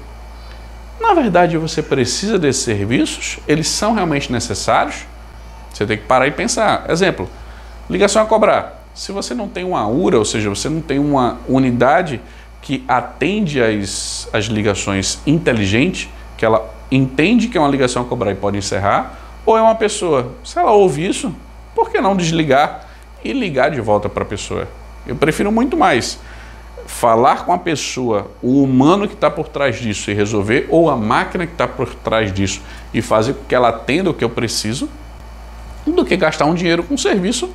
Na verdade, você precisa desses serviços? Eles são realmente necessários? Você tem que parar e pensar. Exemplo, ligação a cobrar. Se você não tem uma URA, ou seja, você não tem uma unidade que atende as ligações inteligente, que ela entende que é uma ligação a cobrar e pode encerrar, ou é uma pessoa, se ela ouve isso, por que não desligar e ligar de volta para a pessoa? Eu prefiro muito mais falar com a pessoa, o humano que está por trás disso e resolver, ou a máquina que está por trás disso e fazer com que ela atenda o que eu preciso, do que gastar um dinheiro com um serviço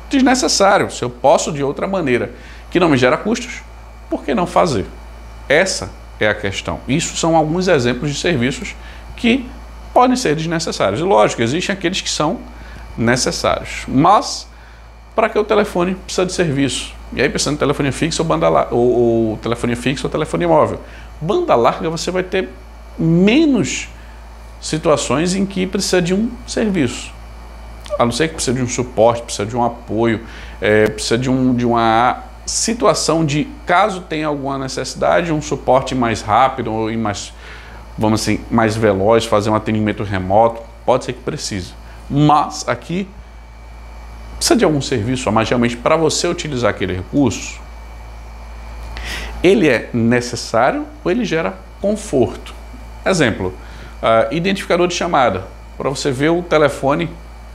desnecessário. Se eu posso de outra maneira, que não me gera custos, por que não fazer? Essa é a questão. Isso são alguns exemplos de serviços que podem ser desnecessários. E lógico, existem aqueles que são necessários. Mas, para que o telefone precisa de serviço? E aí, pensando em telefonia fixa ou banda larga, ou telefonia fixa ou telefonia móvel. Banda larga, você vai ter menos situações em que precisa de um serviço. A não ser que precisa de um suporte, precisa de um apoio, precisa de uma situação de, caso tenha alguma necessidade, um suporte mais rápido e mais, vamos assim, mais veloz, fazer um atendimento remoto, pode ser que precise. Mas aqui precisa de algum serviço, mas realmente para você utilizar aquele recurso, ele é necessário ou ele gera conforto. Exemplo, identificador de chamada, para você ver o telefone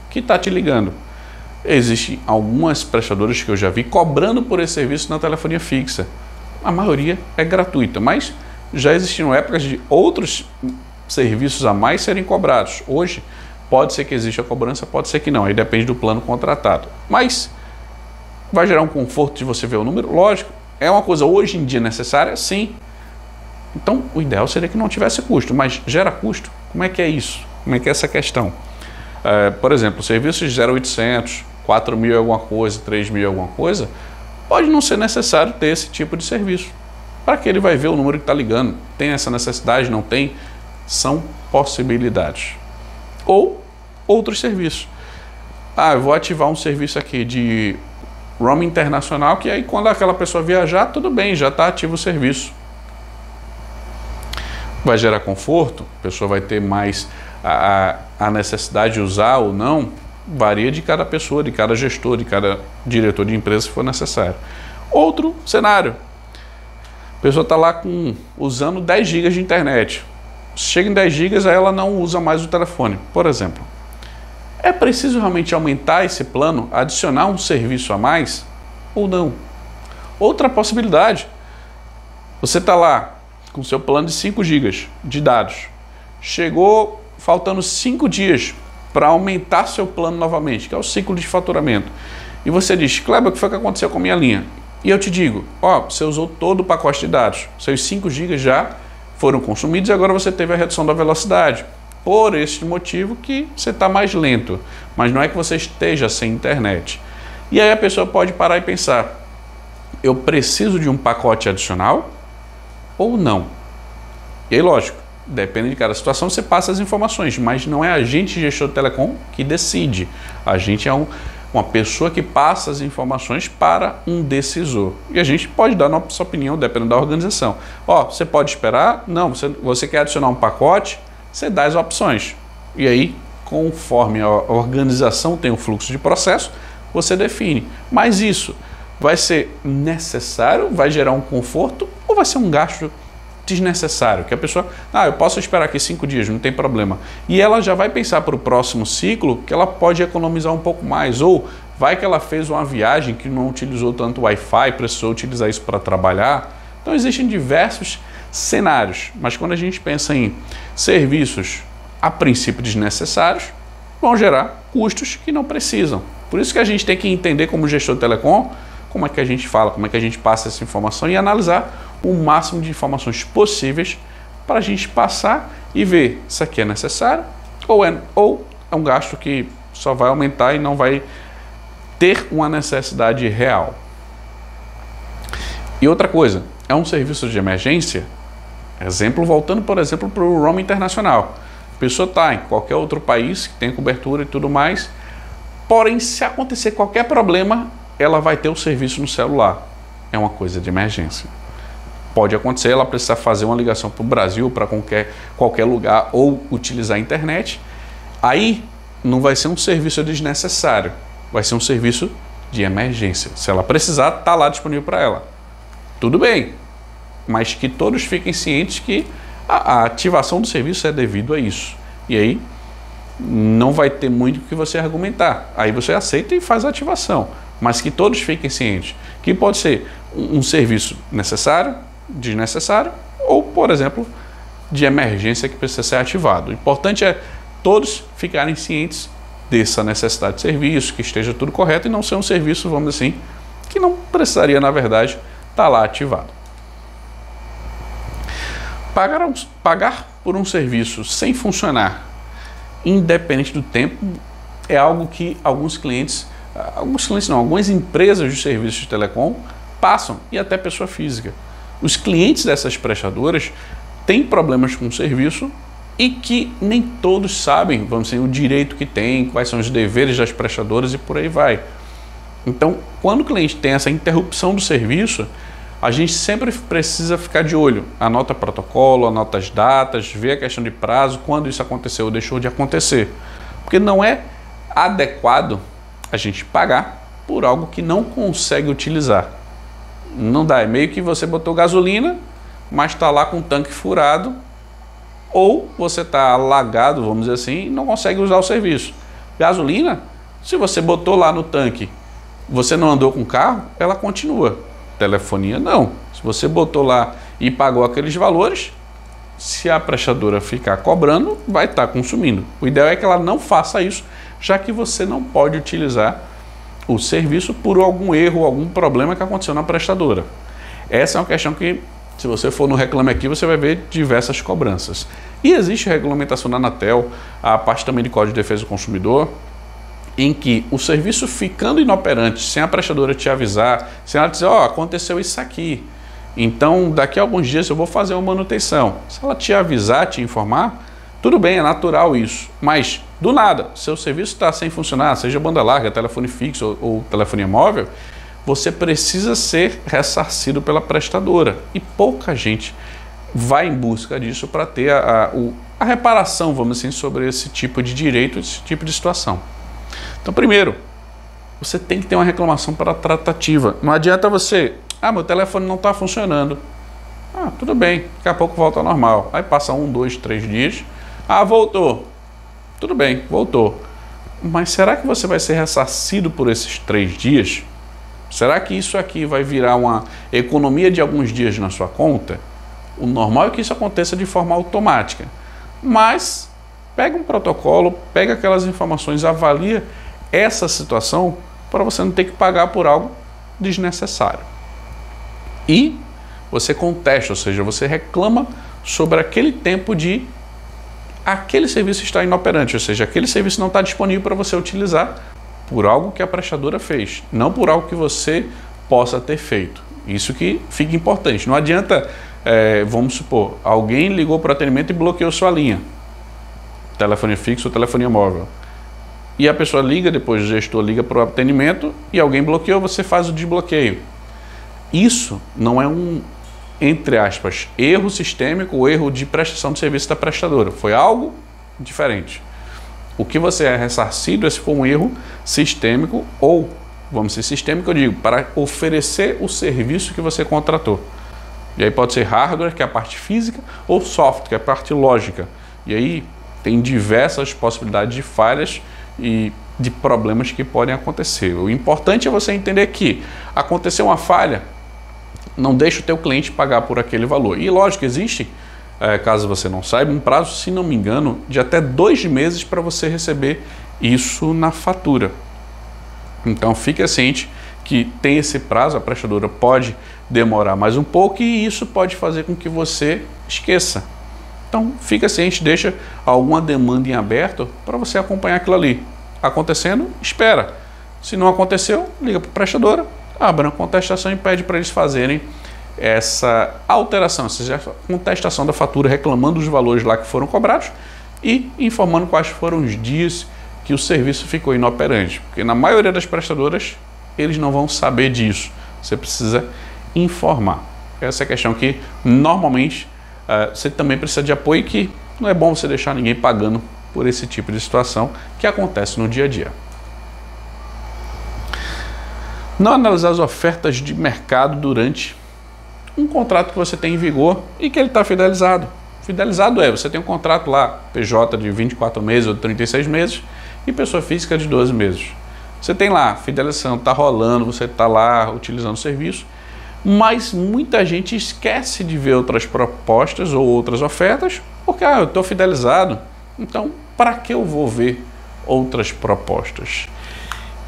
que está te ligando. Existem algumas prestadoras que eu já vi cobrando por esse serviço na telefonia fixa. A maioria é gratuita, mas já existiram épocas de outros serviços a mais serem cobrados. Hoje, pode ser que exista a cobrança, pode ser que não, aí depende do plano contratado. Mas vai gerar um conforto de você ver o número? Lógico, é uma coisa hoje em dia necessária? Sim. Então, o ideal seria que não tivesse custo, mas gera custo? Como é que é isso? Como é que é essa questão? Por exemplo, serviços de 0,800, 4.000 e alguma coisa, 3.000 e alguma coisa, pode não ser necessário ter esse tipo de serviço. Para que ele vai ver o número que está ligando? Tem essa necessidade? Não tem? São possibilidades. Ou outros serviços. Eu vou ativar um serviço aqui de roaming internacional, que aí quando aquela pessoa viajar, tudo bem, já está ativo o serviço. Vai gerar conforto? A pessoa vai ter mais a necessidade de usar ou não? Varia de cada pessoa, de cada gestor, de cada diretor de empresa, se for necessário. Outro cenário. A pessoa está lá usando 10 GB de internet. Chega em 10 GB, aí ela não usa mais o telefone, por exemplo. É preciso realmente aumentar esse plano, adicionar um serviço a mais ou não? Outra possibilidade. Você está lá com seu plano de 5 GB de dados. Chegou faltando 5 dias para aumentar seu plano novamente, que é o ciclo de faturamento. E você diz, Kleber, o que foi que aconteceu com a minha linha? E eu te digo, você usou todo o pacote de dados, seus 5 GB já foram consumidos e agora você teve a redução da velocidade. por este motivo que você está mais lento, mas não é que você esteja sem internet. E aí a pessoa pode parar e pensar, eu preciso de um pacote adicional ou não? E aí, lógico, depende de cada situação, você passa as informações, mas não é a gente, gestor de telecom, que decide. A gente é uma pessoa que passa as informações para um decisor. E a gente pode dar nossa opinião, dependendo da organização. Você pode esperar? Não, você quer adicionar um pacote? Você dá as opções. E aí, conforme a organização tem um fluxo de processo, você define. Mas isso vai ser necessário? Vai gerar um conforto? Ou vai ser um gasto desnecessário? Que a pessoa, eu posso esperar aqui 5 dias, não tem problema. E ela já vai pensar para o próximo ciclo que ela pode economizar um pouco mais. Ou vai que ela fez uma viagem que não utilizou tanto Wi-Fi, precisou utilizar isso para trabalhar. Então existem diversos cenários. Mas quando a gente pensa em serviços a princípio desnecessários, vão gerar custos que não precisam. Por isso que a gente tem que entender como gestor de telecom, como é que a gente fala, como é que a gente passa essa informação e analisar o máximo de informações possíveis para a gente passar e ver se aqui é necessário ou é um gasto que só vai aumentar e não vai ter uma necessidade real. E outra coisa, é um serviço de emergência? Voltando, por exemplo, para o roaming internacional. A pessoa está em qualquer outro país que tem cobertura e tudo mais, porém, se acontecer qualquer problema, ela vai ter o serviço no celular. É uma coisa de emergência. Pode acontecer, ela precisar fazer uma ligação para o Brasil, para qualquer lugar, ou utilizar a internet. Aí, não vai ser um serviço desnecessário, vai ser um serviço de emergência. Se ela precisar, está lá disponível para ela. Tudo bem, mas que todos fiquem cientes que a ativação do serviço é devido a isso. E aí, não vai ter muito o que você argumentar. Aí você aceita e faz a ativação. Mas que todos fiquem cientes que pode ser um serviço necessário, desnecessário, ou, por exemplo, de emergência que precisa ser ativado. O importante é todos ficarem cientes dessa necessidade de serviço, que esteja tudo correto e não ser um serviço, vamos dizer assim, que não precisaria, na verdade, estar lá ativado. Pagar por um serviço sem funcionar, independente do tempo, é algo que algumas empresas de serviços de telecom passam, e até pessoa física. Os clientes dessas prestadoras têm problemas com o serviço e que nem todos sabem, vamos dizer, o direito que tem, quais são os deveres das prestadoras e por aí vai. Então, quando o cliente tem essa interrupção do serviço, a gente sempre precisa ficar de olho. Anota protocolo, anota as datas, vê a questão de prazo, quando isso aconteceu ou deixou de acontecer. Porque não é adequado a gente pagar por algo que não consegue utilizar. Não dá, é meio que você botou gasolina, mas está lá com o tanque furado, ou você está alagado, vamos dizer assim, e não consegue usar o serviço. Gasolina, se você botou lá no tanque, você não andou com o carro, ela continua. Telefonia não. Se você botou lá e pagou aqueles valores, se a prestadora ficar cobrando, vai estar consumindo. O ideal é que ela não faça isso, já que você não pode utilizar o serviço por algum erro, algum problema que aconteceu na prestadora. Essa é uma questão que, se você for no Reclame Aqui, você vai ver diversas cobranças. E existe regulamentação da Anatel, a parte também de Código de Defesa do Consumidor, em que o serviço ficando inoperante, sem a prestadora te avisar, sem ela dizer, aconteceu isso aqui, então daqui a alguns dias eu vou fazer uma manutenção. Se ela te avisar, te informar, tudo bem, é natural isso. Mas, do nada, seu serviço está sem funcionar, seja banda larga, telefone fixo ou telefonia móvel, você precisa ser ressarcido pela prestadora. E pouca gente vai em busca disso para ter a reparação, vamos dizer assim, sobre esse tipo de direito, esse tipo de situação. Então, primeiro, você tem que ter uma reclamação para a tratativa. Não adianta você, meu telefone não está funcionando. Tudo bem, daqui a pouco volta ao normal. Aí passa 1, 2, 3 dias. Voltou. Tudo bem, voltou. Mas será que você vai ser ressarcido por esses 3 dias? Será que isso aqui vai virar uma economia de alguns dias na sua conta? O normal é que isso aconteça de forma automática. Mas pega um protocolo, pega aquelas informações, avalia essa situação para você não ter que pagar por algo desnecessário. E você contesta, ou seja, você reclama sobre aquele tempo de aquele serviço está inoperante, ou seja, aquele serviço não está disponível para você utilizar por algo que a prestadora fez, não por algo que você possa ter feito. Isso que fica importante. Não adianta, vamos supor, alguém ligou para o atendimento e bloqueou sua linha, telefone fixo ou telefonia móvel. E a pessoa liga, depois o gestor liga para o atendimento e alguém bloqueou, você faz o desbloqueio. Isso não é um, entre aspas, erro sistêmico ou erro de prestação de serviço da prestadora. Foi algo diferente. O que você é ressarcido é se for um erro sistêmico ou, vamos ser sistêmico, eu digo, para oferecer o serviço que você contratou. E aí pode ser hardware, que é a parte física, ou software, que é a parte lógica. E aí tem diversas possibilidades de falhas e de problemas que podem acontecer. O importante é você entender que aconteceu uma falha, não deixe o teu cliente pagar por aquele valor. E lógico, existe, caso você não saiba, um prazo, se não me engano, de até 2 meses para você receber isso na fatura. Então fique ciente que tem esse prazo, a prestadora pode demorar mais um pouco e isso pode fazer com que você esqueça. Então fica ciente, deixa alguma demanda em aberto para você acompanhar aquilo ali. Acontecendo, espera. Se não aconteceu, liga para a prestadora, abre uma contestação e pede para eles fazerem essa alteração, ou seja, a contestação da fatura, reclamando os valores lá que foram cobrados e informando quais foram os dias que o serviço ficou inoperante. Porque na maioria das prestadoras, eles não vão saber disso. Você precisa informar. Essa é a questão que, normalmente, você também precisa de apoio, que não é bom você deixar ninguém pagando por esse tipo de situação que acontece no dia a dia. Não analisar as ofertas de mercado durante um contrato que você tem em vigor e que ele está fidelizado. Fidelizado você tem um contrato lá, PJ de 24 meses ou 36 meses e pessoa física de 12 meses. Você tem lá, fidelização, está rolando, você está lá utilizando o serviço, mas muita gente esquece de ver outras propostas ou outras ofertas, porque eu estou fidelizado, então para que eu vou ver outras propostas?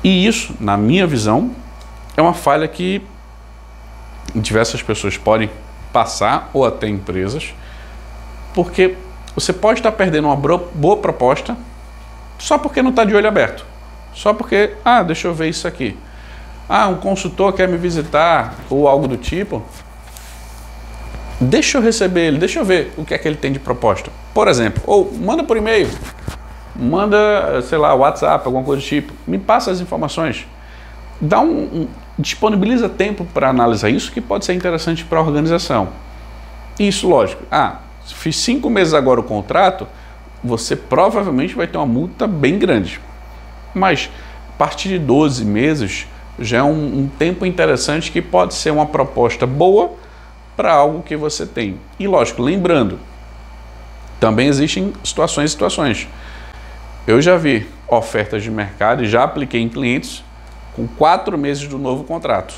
E isso, na minha visão, é uma falha que diversas pessoas podem passar, ou até empresas, porque você pode estar perdendo uma boa proposta só porque não está de olho aberto. Só porque, deixa eu ver isso aqui. Um consultor quer me visitar, ou algo do tipo. Deixa eu receber ele, deixa eu ver o que é que ele tem de proposta. Por exemplo, ou manda por e-mail, manda, sei lá, WhatsApp, alguma coisa do tipo. Me passa as informações. Disponibiliza tempo para analisar isso, que pode ser interessante para a organização. Isso, lógico. Fiz 5 meses agora o contrato, você provavelmente vai ter uma multa bem grande. Mas a partir de 12 meses já é um tempo interessante, que pode ser uma proposta boa para algo que você tem. E lógico, lembrando, também existem situações e situações. Eu já vi ofertas de mercado e já apliquei em clientes com 4 meses do novo contrato.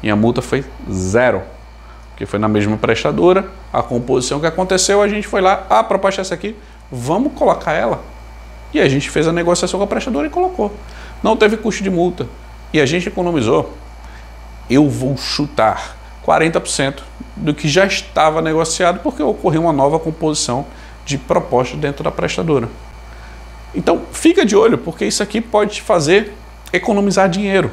E a multa foi 0. Porque foi na mesma prestadora, a composição que aconteceu, a gente foi lá, a proposta é essa aqui, vamos colocar ela. E a gente fez a negociação com a prestadora e colocou. Não teve custo de multa. E a gente economizou, eu vou chutar, 40% do que já estava negociado, porque ocorreu uma nova composição de proposta dentro da prestadora. Então, fica de olho, porque isso aqui pode te fazer economizar dinheiro.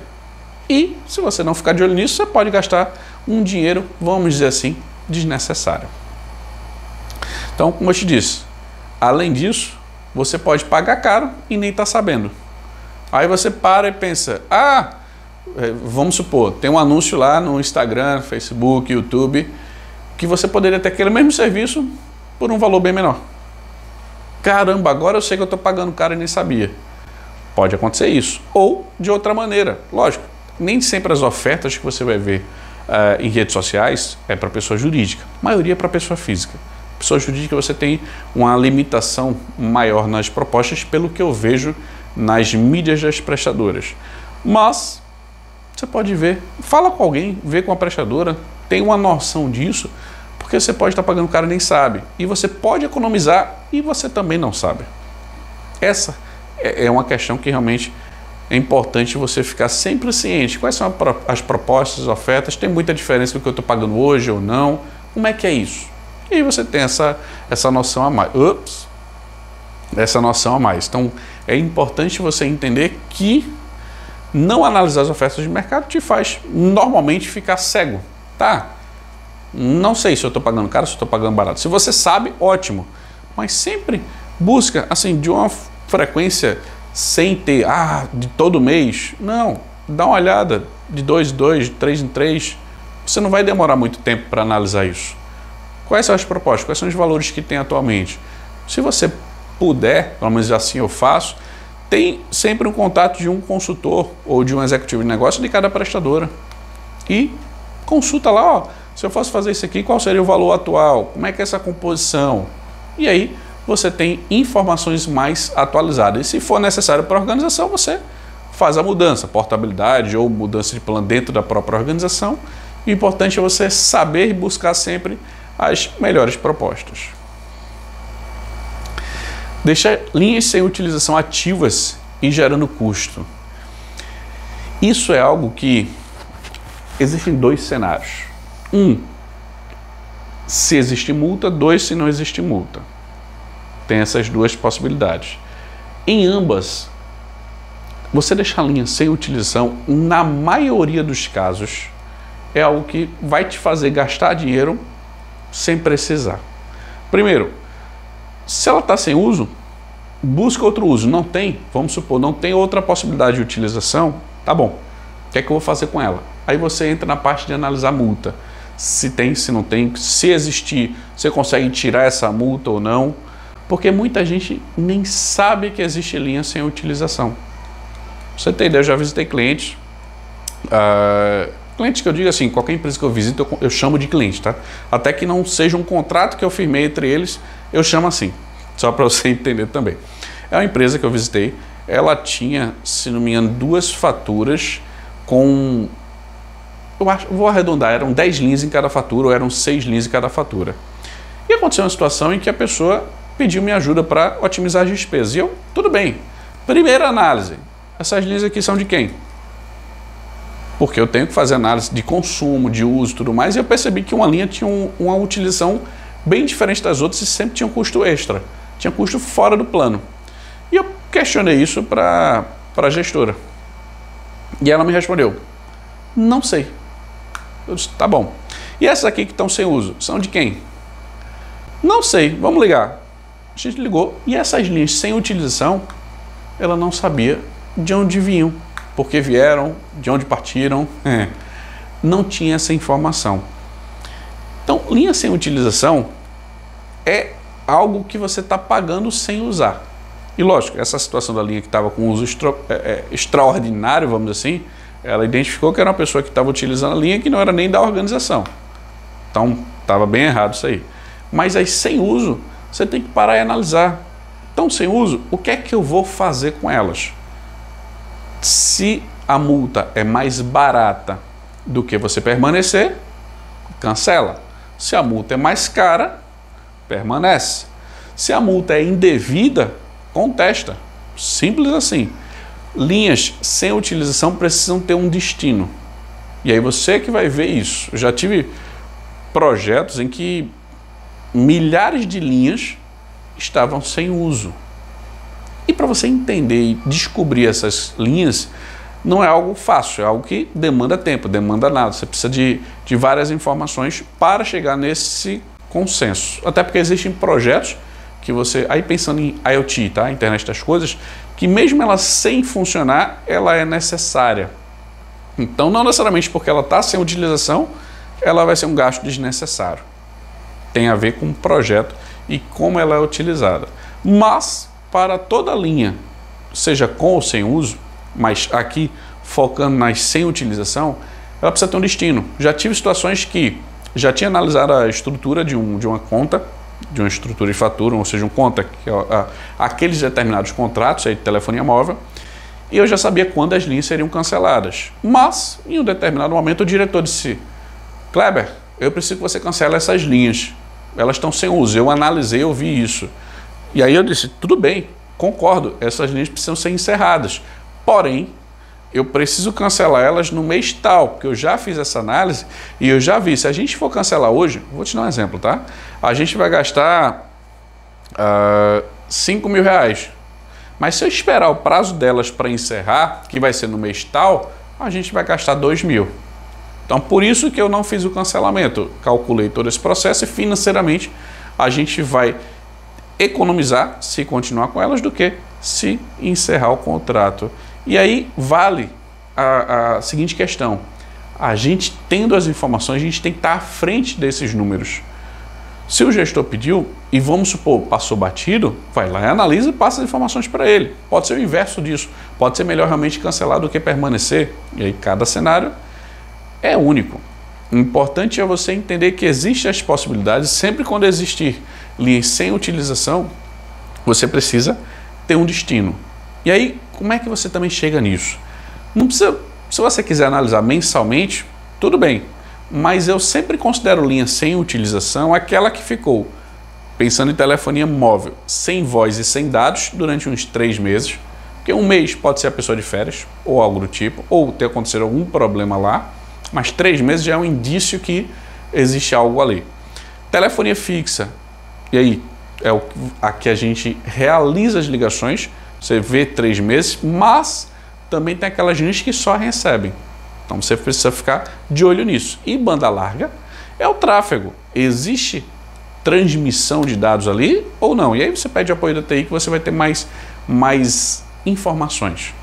E, se você não ficar de olho nisso, você pode gastar um dinheiro, vamos dizer assim, desnecessário. Então, como eu te disse, além disso, você pode pagar caro e nem está sabendo. Aí você para e pensa, vamos supor, tem um anúncio lá no Instagram, Facebook, YouTube, que você poderia ter aquele mesmo serviço por um valor bem menor. Caramba, agora eu sei que eu estou pagando caro e nem sabia. Pode acontecer isso. Ou de outra maneira. Lógico, nem sempre as ofertas que você vai ver em redes sociais é para pessoa jurídica. A maioria é para pessoa física. Pessoa jurídica você tem uma limitação maior nas propostas, pelo que eu vejo nas mídias das prestadoras. Mas você pode ver, fala com alguém, vê com a prestadora, tem uma noção disso, porque você pode estar pagando caro e nem sabe. E você pode economizar e você também não sabe. Essa é uma questão que realmente é importante você ficar sempre ciente. Quais são as propostas, as ofertas? Tem muita diferença do que eu estou pagando hoje ou não? Como é que é isso? E aí você tem essa noção a mais. essa noção a mais. Então, é importante você entender que não analisar as ofertas de mercado te faz normalmente ficar cego. Tá, não sei se eu estou pagando caro, se eu estou pagando barato. Se você sabe, ótimo. Mas sempre busca, assim, de uma frequência sem ter, de todo mês. Não, dá uma olhada de 2 em 2, de 3 em 3. Você não vai demorar muito tempo para analisar isso. Quais são as propostas? Quais são os valores que tem atualmente? Se você puder, pelo menos assim eu faço, tem sempre um contato de um consultor ou de um executivo de negócio de cada prestadora. E consulta lá, ó, se eu fosse fazer isso aqui, qual seria o valor atual? Como é que é essa composição? E aí você tem informações mais atualizadas. E se for necessário para a organização, você faz a mudança, portabilidade ou mudança de plano dentro da própria organização. O importante é você saber e buscar sempre as melhores propostas. Deixar linhas sem utilização ativas e gerando custo. Isso é algo que existem 2 cenários. 1, se existe multa. 2, se não existe multa. Tem essas 2 possibilidades. Em ambas, você deixar a linha sem utilização, na maioria dos casos, é algo que vai te fazer gastar dinheiro sem precisar. Primeiro, se ela está sem uso, busca outro uso. Não tem, vamos supor, não tem outra possibilidade de utilização, tá bom. O que é que eu vou fazer com ela? Aí você entra na parte de analisar multa. Se tem, se não tem, se existir, você consegue tirar essa multa ou não. Porque muita gente nem sabe que existe linha sem utilização. Pra você ter ideia, eu já visitei clientes. Clientes que eu digo assim, qualquer empresa que eu visito, eu chamo de cliente, tá? Até que não seja um contrato que eu firmei entre eles, eu chamo assim. Só para você entender também. É uma empresa que eu visitei, ela tinha, se não me engano, 2 faturas com... vou arredondar, eram 10 linhas em cada fatura ou eram 6 linhas em cada fatura. E aconteceu uma situação em que a pessoa pediu minha ajuda para otimizar as despesas. E eu, tudo bem. Primeira análise, essas linhas aqui são de quem? Porque eu tenho que fazer análise de consumo, de uso e tudo mais, e eu percebi que uma linha tinha uma utilização bem diferente das outras e sempre tinha um custo extra, tinha custo fora do plano. E eu questionei isso para a gestora. E ela me respondeu, não sei. Eu disse, tá bom. E essas aqui que estão sem uso, são de quem? Não sei, vamos ligar. A gente ligou e essas linhas sem utilização, ela não sabia de onde vinham, porque vieram, de onde partiram, não tinha essa informação. Então, linha sem utilização é algo que você está pagando sem usar. E lógico, essa situação da linha que estava com uso extraordinário, vamos dizer assim, ela identificou que era uma pessoa que estava utilizando a linha que não era nem da organização. Então, estava bem errado isso aí. Mas aí, sem uso, você tem que parar e analisar. Então, sem uso, o que é que eu vou fazer com elas? Se a multa é mais barata do que você permanecer, cancela. Se a multa é mais cara, permanece. Se a multa é indevida, contesta. Simples assim. Linhas sem utilização precisam ter um destino. E aí você que vai ver isso. Eu já tive projetos em que milhares de linhas estavam sem uso. E para você entender e descobrir essas linhas, não é algo fácil, é algo que demanda tempo, demanda nada. Você precisa de várias informações para chegar nesse consenso. Até porque existem projetos que você, aí pensando em IoT, tá? Internet das coisas, que mesmo ela sem funcionar, ela é necessária. Então, não necessariamente porque ela está sem utilização, ela vai ser um gasto desnecessário. Tem a ver com o projeto e como ela é utilizada. Mas, para toda linha, seja com ou sem uso, mas aqui focando nas sem utilização, ela precisa ter um destino. Já tive situações que já tinha analisado a estrutura de uma conta, de uma estrutura de fatura, ou seja, um conta, que é aqueles determinados contratos aí de telefonia móvel, e eu já sabia quando as linhas seriam canceladas. Mas, em um determinado momento, o diretor disse, Kleber, eu preciso que você cancele essas linhas. Elas estão sem uso. Eu analisei, eu vi isso. E aí eu disse, tudo bem, concordo, essas linhas precisam ser encerradas. Porém, eu preciso cancelar elas no mês tal, porque eu já fiz essa análise e eu já vi. Se a gente for cancelar hoje, vou te dar um exemplo, tá? A gente vai gastar R$ 5.000. Mas se eu esperar o prazo delas para encerrar, que vai ser no mês tal, a gente vai gastar 2.000. Então, por isso que eu não fiz o cancelamento. Calculei todo esse processo e financeiramente a gente vai economizar se continuar com elas do que se encerrar o contrato. E aí vale a seguinte questão. A gente tendo as informações, a gente tem que estar à frente desses números. Se o gestor pediu, e vamos supor, passou batido, vai lá e analisa e passa as informações para ele. Pode ser o inverso disso. Pode ser melhor realmente cancelar do que permanecer. E aí cada cenário é único. O importante é você entender que existem as possibilidades. Sempre quando existir linhas sem utilização, você precisa ter um destino. E aí, como é que você também chega nisso? Não precisa, se você quiser analisar mensalmente, tudo bem. Mas eu sempre considero linha sem utilização aquela que ficou, pensando em telefonia móvel, sem voz e sem dados durante uns 3 meses, porque um mês pode ser a pessoa de férias, ou algo do tipo, ou ter acontecido algum problema lá, mas 3 meses já é um indício que existe algo ali. Telefonia fixa, e aí é a que a gente realiza as ligações, você vê 3 meses, mas também tem aquelas linhas que só recebem. Então você precisa ficar de olho nisso. E banda larga é o tráfego. Existe transmissão de dados ali ou não? E aí você pede apoio da TI que você vai ter mais informações.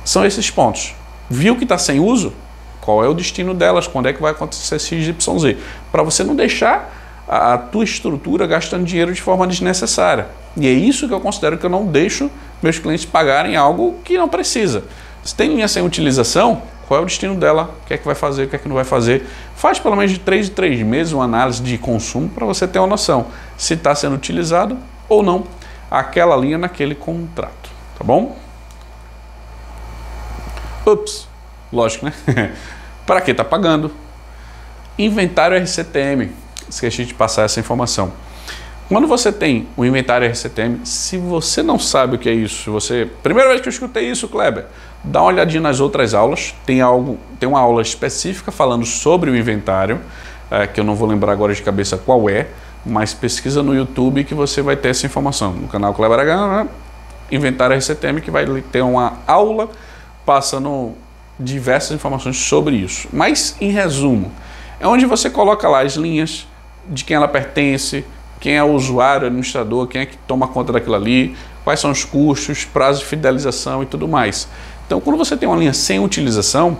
São esses pontos. Viu que está sem uso? Qual é o destino delas? Quando é que vai acontecer XYZ? Para você não deixar a tua estrutura gastando dinheiro de forma desnecessária. E é isso que eu considero que eu não deixo meus clientes pagarem algo que não precisa. Se tem linha sem utilização, qual é o destino dela, o que é que vai fazer, o que é que não vai fazer. Faz pelo menos de 3 em 3 meses uma análise de consumo para você ter uma noção se está sendo utilizado ou não aquela linha naquele contrato, tá bom? Ups, lógico, né? Para que está pagando? Inventário RCTM, esqueci de passar essa informação. Quando você tem o inventário RCTM, se você não sabe o que é isso, primeira vez que eu escutei isso, Kleber, dá uma olhadinha nas outras aulas, tem uma aula específica falando sobre o inventário, que eu não vou lembrar agora de cabeça qual é, mas pesquisa no YouTube que você vai ter essa informação. No canal Kleber H, inventário RCTM, que vai ter uma aula passando diversas informações sobre isso. Mas, em resumo, é onde você coloca lá as linhas, de quem ela pertence, quem é o usuário, administrador, quem é que toma conta daquilo ali, quais são os custos, prazo de fidelização e tudo mais. Então, quando você tem uma linha sem utilização,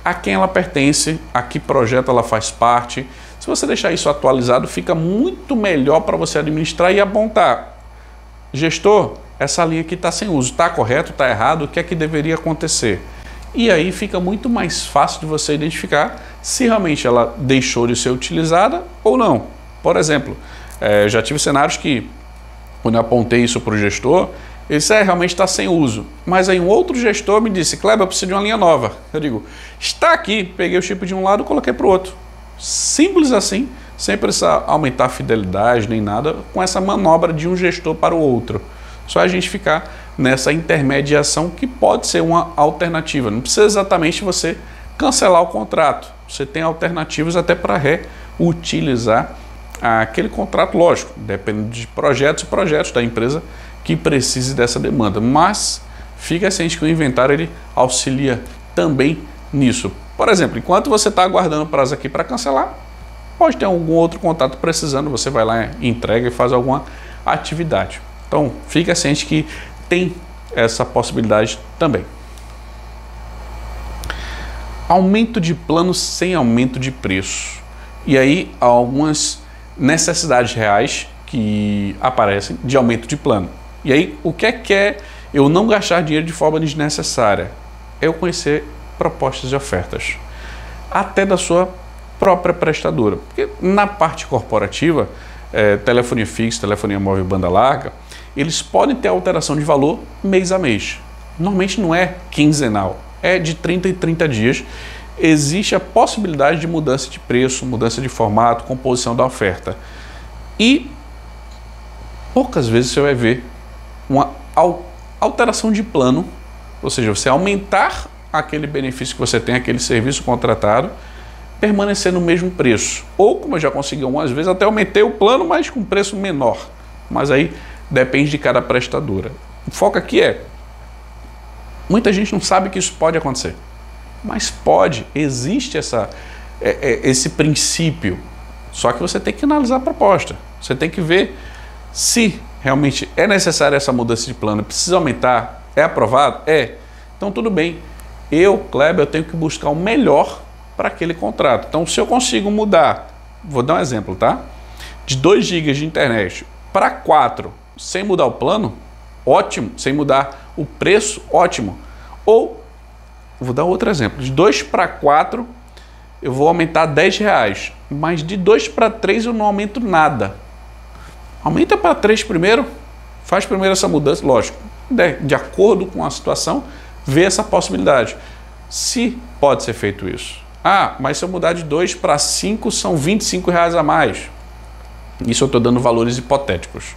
a quem ela pertence, a que projeto ela faz parte, se você deixar isso atualizado, fica muito melhor para você administrar e apontar. Gestor, essa linha aqui está sem uso, está correto, está errado, o que é que deveria acontecer? E aí fica muito mais fácil de você identificar se realmente ela deixou de ser utilizada ou não. Por exemplo, já tive cenários que, quando eu apontei isso para o gestor, ele disse, realmente está sem uso. Mas aí um outro gestor me disse, Kleber, eu preciso de uma linha nova. Eu digo, está aqui, peguei o chip de um lado e coloquei para o outro. Simples assim, sem precisar aumentar a fidelidade nem nada, com essa manobra de um gestor para o outro. Só a gente ficar nessa intermediação que pode ser uma alternativa. Não precisa exatamente você cancelar o contrato. Você tem alternativas até para reutilizar aquele contrato, lógico, depende de projetos e projetos da empresa que precise dessa demanda, mas fica ciente que o inventário ele auxilia também nisso. Por exemplo, enquanto você está aguardando o prazo aqui para cancelar, pode ter algum outro contato precisando, você vai lá, entrega e faz alguma atividade. Então, fica ciente que tem essa possibilidade também. Aumento de plano sem aumento de preço. E aí, há algumas necessidades reais que aparecem de aumento de plano. E aí, o que é eu não gastar dinheiro de forma desnecessária? É eu conhecer propostas e ofertas, até da sua própria prestadora. Porque na parte corporativa, telefonia fixa, telefonia móvel banda larga, eles podem ter alteração de valor mês a mês. Normalmente não é quinzenal, é de 30 em 30 dias. Existe a possibilidade de mudança de preço, mudança de formato, composição da oferta. E poucas vezes você vai ver uma alteração de plano, ou seja, você aumentar aquele benefício que você tem, aquele serviço contratado, permanecer no mesmo preço. Ou, como eu já consegui algumas vezes, até aumentei o plano, mas com preço menor. Mas aí depende de cada prestadora. O foco aqui muita gente não sabe que isso pode acontecer, mas pode, existe esse princípio, só que você tem que analisar a proposta, você tem que ver se realmente é necessária essa mudança de plano, precisa aumentar, é aprovado? Então tudo bem, Kleber, eu tenho que buscar o melhor para aquele contrato. Então se eu consigo mudar, vou dar um exemplo, tá? De 2 GB de internet para 4, sem mudar o plano, ótimo, sem mudar o preço, ótimo. Ou, vou dar outro exemplo, de 2 para 4 eu vou aumentar R$10, mas de 2 para 3 eu não aumento nada. Aumenta para 3 primeiro, faz primeiro essa mudança, lógico, de acordo com a situação, vê essa possibilidade. Se pode ser feito isso. Mas se eu mudar de 2 para 5 são R$25 a mais. Isso eu estou dando valores hipotéticos.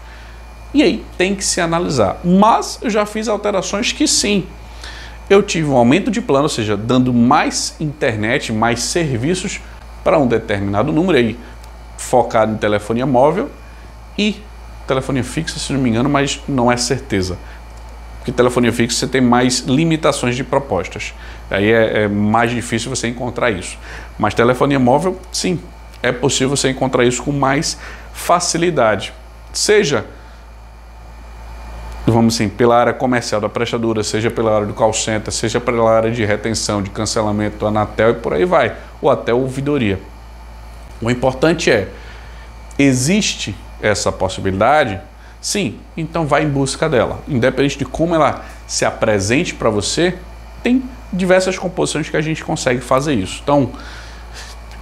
E aí tem que se analisar. Mas eu já fiz alterações que sim, eu tive um aumento de plano, ou seja, dando mais internet, mais serviços para um determinado número aí, focado em telefonia móvel e telefonia fixa, se não me engano, mas não é certeza. Porque telefonia fixa você tem mais limitações de propostas. Aí é mais difícil você encontrar isso. Mas telefonia móvel, sim, é possível você encontrar isso com mais facilidade. Seja, vamos assim, pela área comercial da prestadora, seja pela área do call center, seja pela área de retenção, de cancelamento do Anatel e por aí vai, ou até ouvidoria. O importante existe essa possibilidade? Sim, então vai em busca dela. Independente de como ela se apresente para você, tem diversas composições que a gente consegue fazer isso. Então,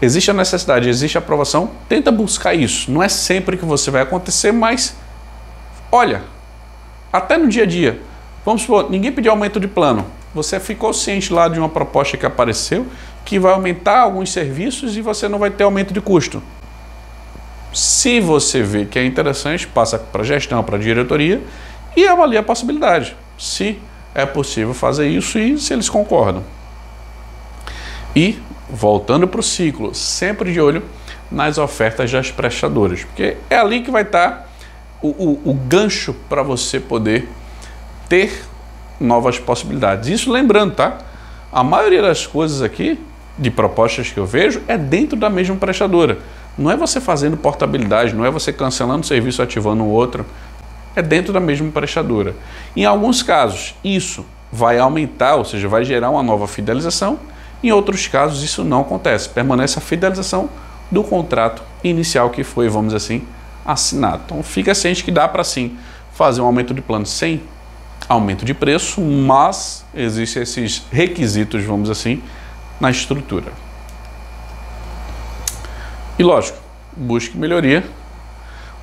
existe a necessidade, existe a aprovação, tenta buscar isso. Não é sempre que você vai acontecer, mas olha, até no dia a dia, vamos supor, ninguém pediu aumento de plano. Você ficou ciente lá de uma proposta que apareceu, que vai aumentar alguns serviços e você não vai ter aumento de custo. Se você vê que é interessante, passa para a gestão, para a diretoria e avalia a possibilidade. Se é possível fazer isso e se eles concordam. E, voltando para o ciclo, sempre de olho nas ofertas das prestadoras, porque é ali que vai estar o gancho para você poder ter novas possibilidades. Isso lembrando, tá? A maioria das coisas aqui, de propostas que eu vejo, é dentro da mesma prestadora. Não é você fazendo portabilidade, não é você cancelando o serviço e ativando o outro. É dentro da mesma prestadora. Em alguns casos, isso vai aumentar, ou seja, vai gerar uma nova fidelização. Em outros casos, isso não acontece. Permanece a fidelização do contrato inicial que foi, vamos dizer assim, assinado. Então, fica ciente que dá para sim fazer um aumento de plano sem aumento de preço, mas existem esses requisitos, vamos dizer assim, na estrutura. E lógico, busque melhoria,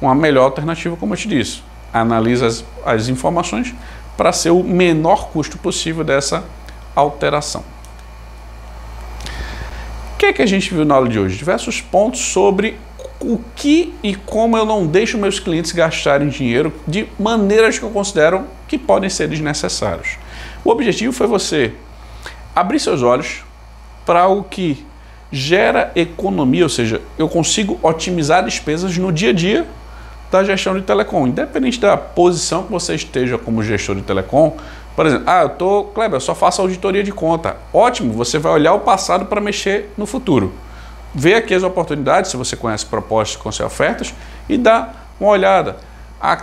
uma melhor alternativa, como eu te disse. Analise as informações para ser o menor custo possível dessa alteração. O que é que a gente viu na aula de hoje? Diversos pontos sobre o que e como eu não deixo meus clientes gastarem dinheiro de maneiras que eu considero que podem ser desnecessários. O objetivo foi você abrir seus olhos para algo que gera economia, ou seja, eu consigo otimizar despesas no dia a dia da gestão de telecom, independente da posição que você esteja como gestor de telecom. Por exemplo, Kleber, eu só faço auditoria de conta. Ótimo, você vai olhar o passado para mexer no futuro. Vê aqui as oportunidades, se você conhece propostas com as ofertas, e dá uma olhada.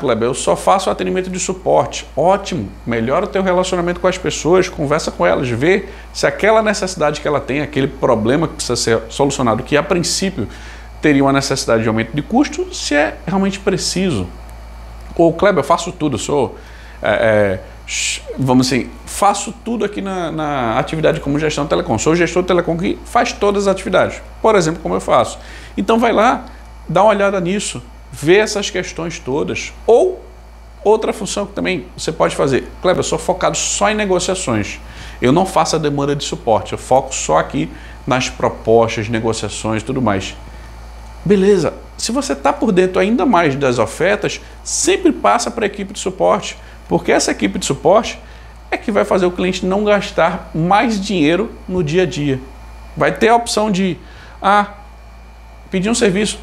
Kleber, eu só faço atendimento de suporte. Ótimo, melhora o teu relacionamento com as pessoas, conversa com elas, vê se aquela necessidade que ela tem, aquele problema que precisa ser solucionado, que a princípio teria uma necessidade de aumento de custo, se é realmente preciso. Ou, Kleber, eu faço tudo, eu sou, vamos assim, faço tudo aqui na atividade como gestão de telecom. Sou gestor de telecom que faz todas as atividades, por exemplo, como eu faço. Então vai lá, dá uma olhada nisso, vê essas questões todas. Ou outra função que também você pode fazer, Kleber, eu sou focado só em negociações. Eu não faço a demanda de suporte, eu foco só aqui nas propostas, negociações e tudo mais. Beleza, se você está por dentro ainda mais das ofertas, sempre passa para a equipe de suporte, porque essa equipe de suporte é que vai fazer o cliente não gastar mais dinheiro no dia a dia. Vai ter a opção de pedir um serviço.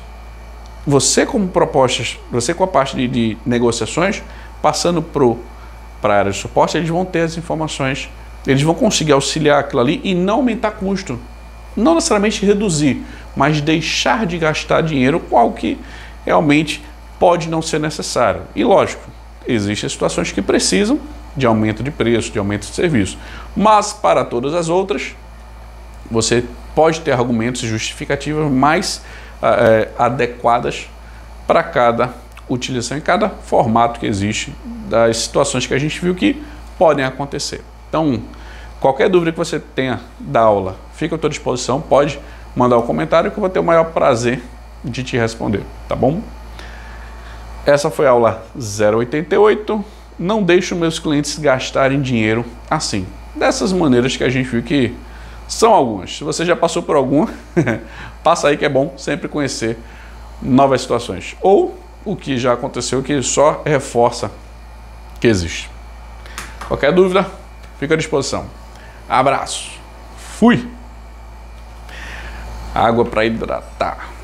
você como propostas, você com a parte de negociações, passando para a área de suporte, eles vão ter as informações, eles vão conseguir auxiliar aquilo ali e não aumentar custo. Não necessariamente reduzir, mas deixar de gastar dinheiro com algo que realmente pode não ser necessário. E lógico, existem situações que precisam de aumento de preço, de aumento de serviço. Mas para todas as outras, você pode ter argumentos e justificativas mais adequadas para cada utilização, em cada formato que existe, das situações que a gente viu que podem acontecer. Então, qualquer dúvida que você tenha da aula, fica à tua disposição, pode mandar um comentário que eu vou ter o maior prazer de te responder, tá bom? Essa foi a aula 088. Não deixo meus clientes gastarem dinheiro assim. Dessas maneiras que a gente viu que são algumas. Se você já passou por alguma, passa aí que é bom sempre conhecer novas situações. Ou o que já aconteceu que só reforça que existe. Qualquer dúvida, fica à disposição. Abraço. Fui. Água para hidratar.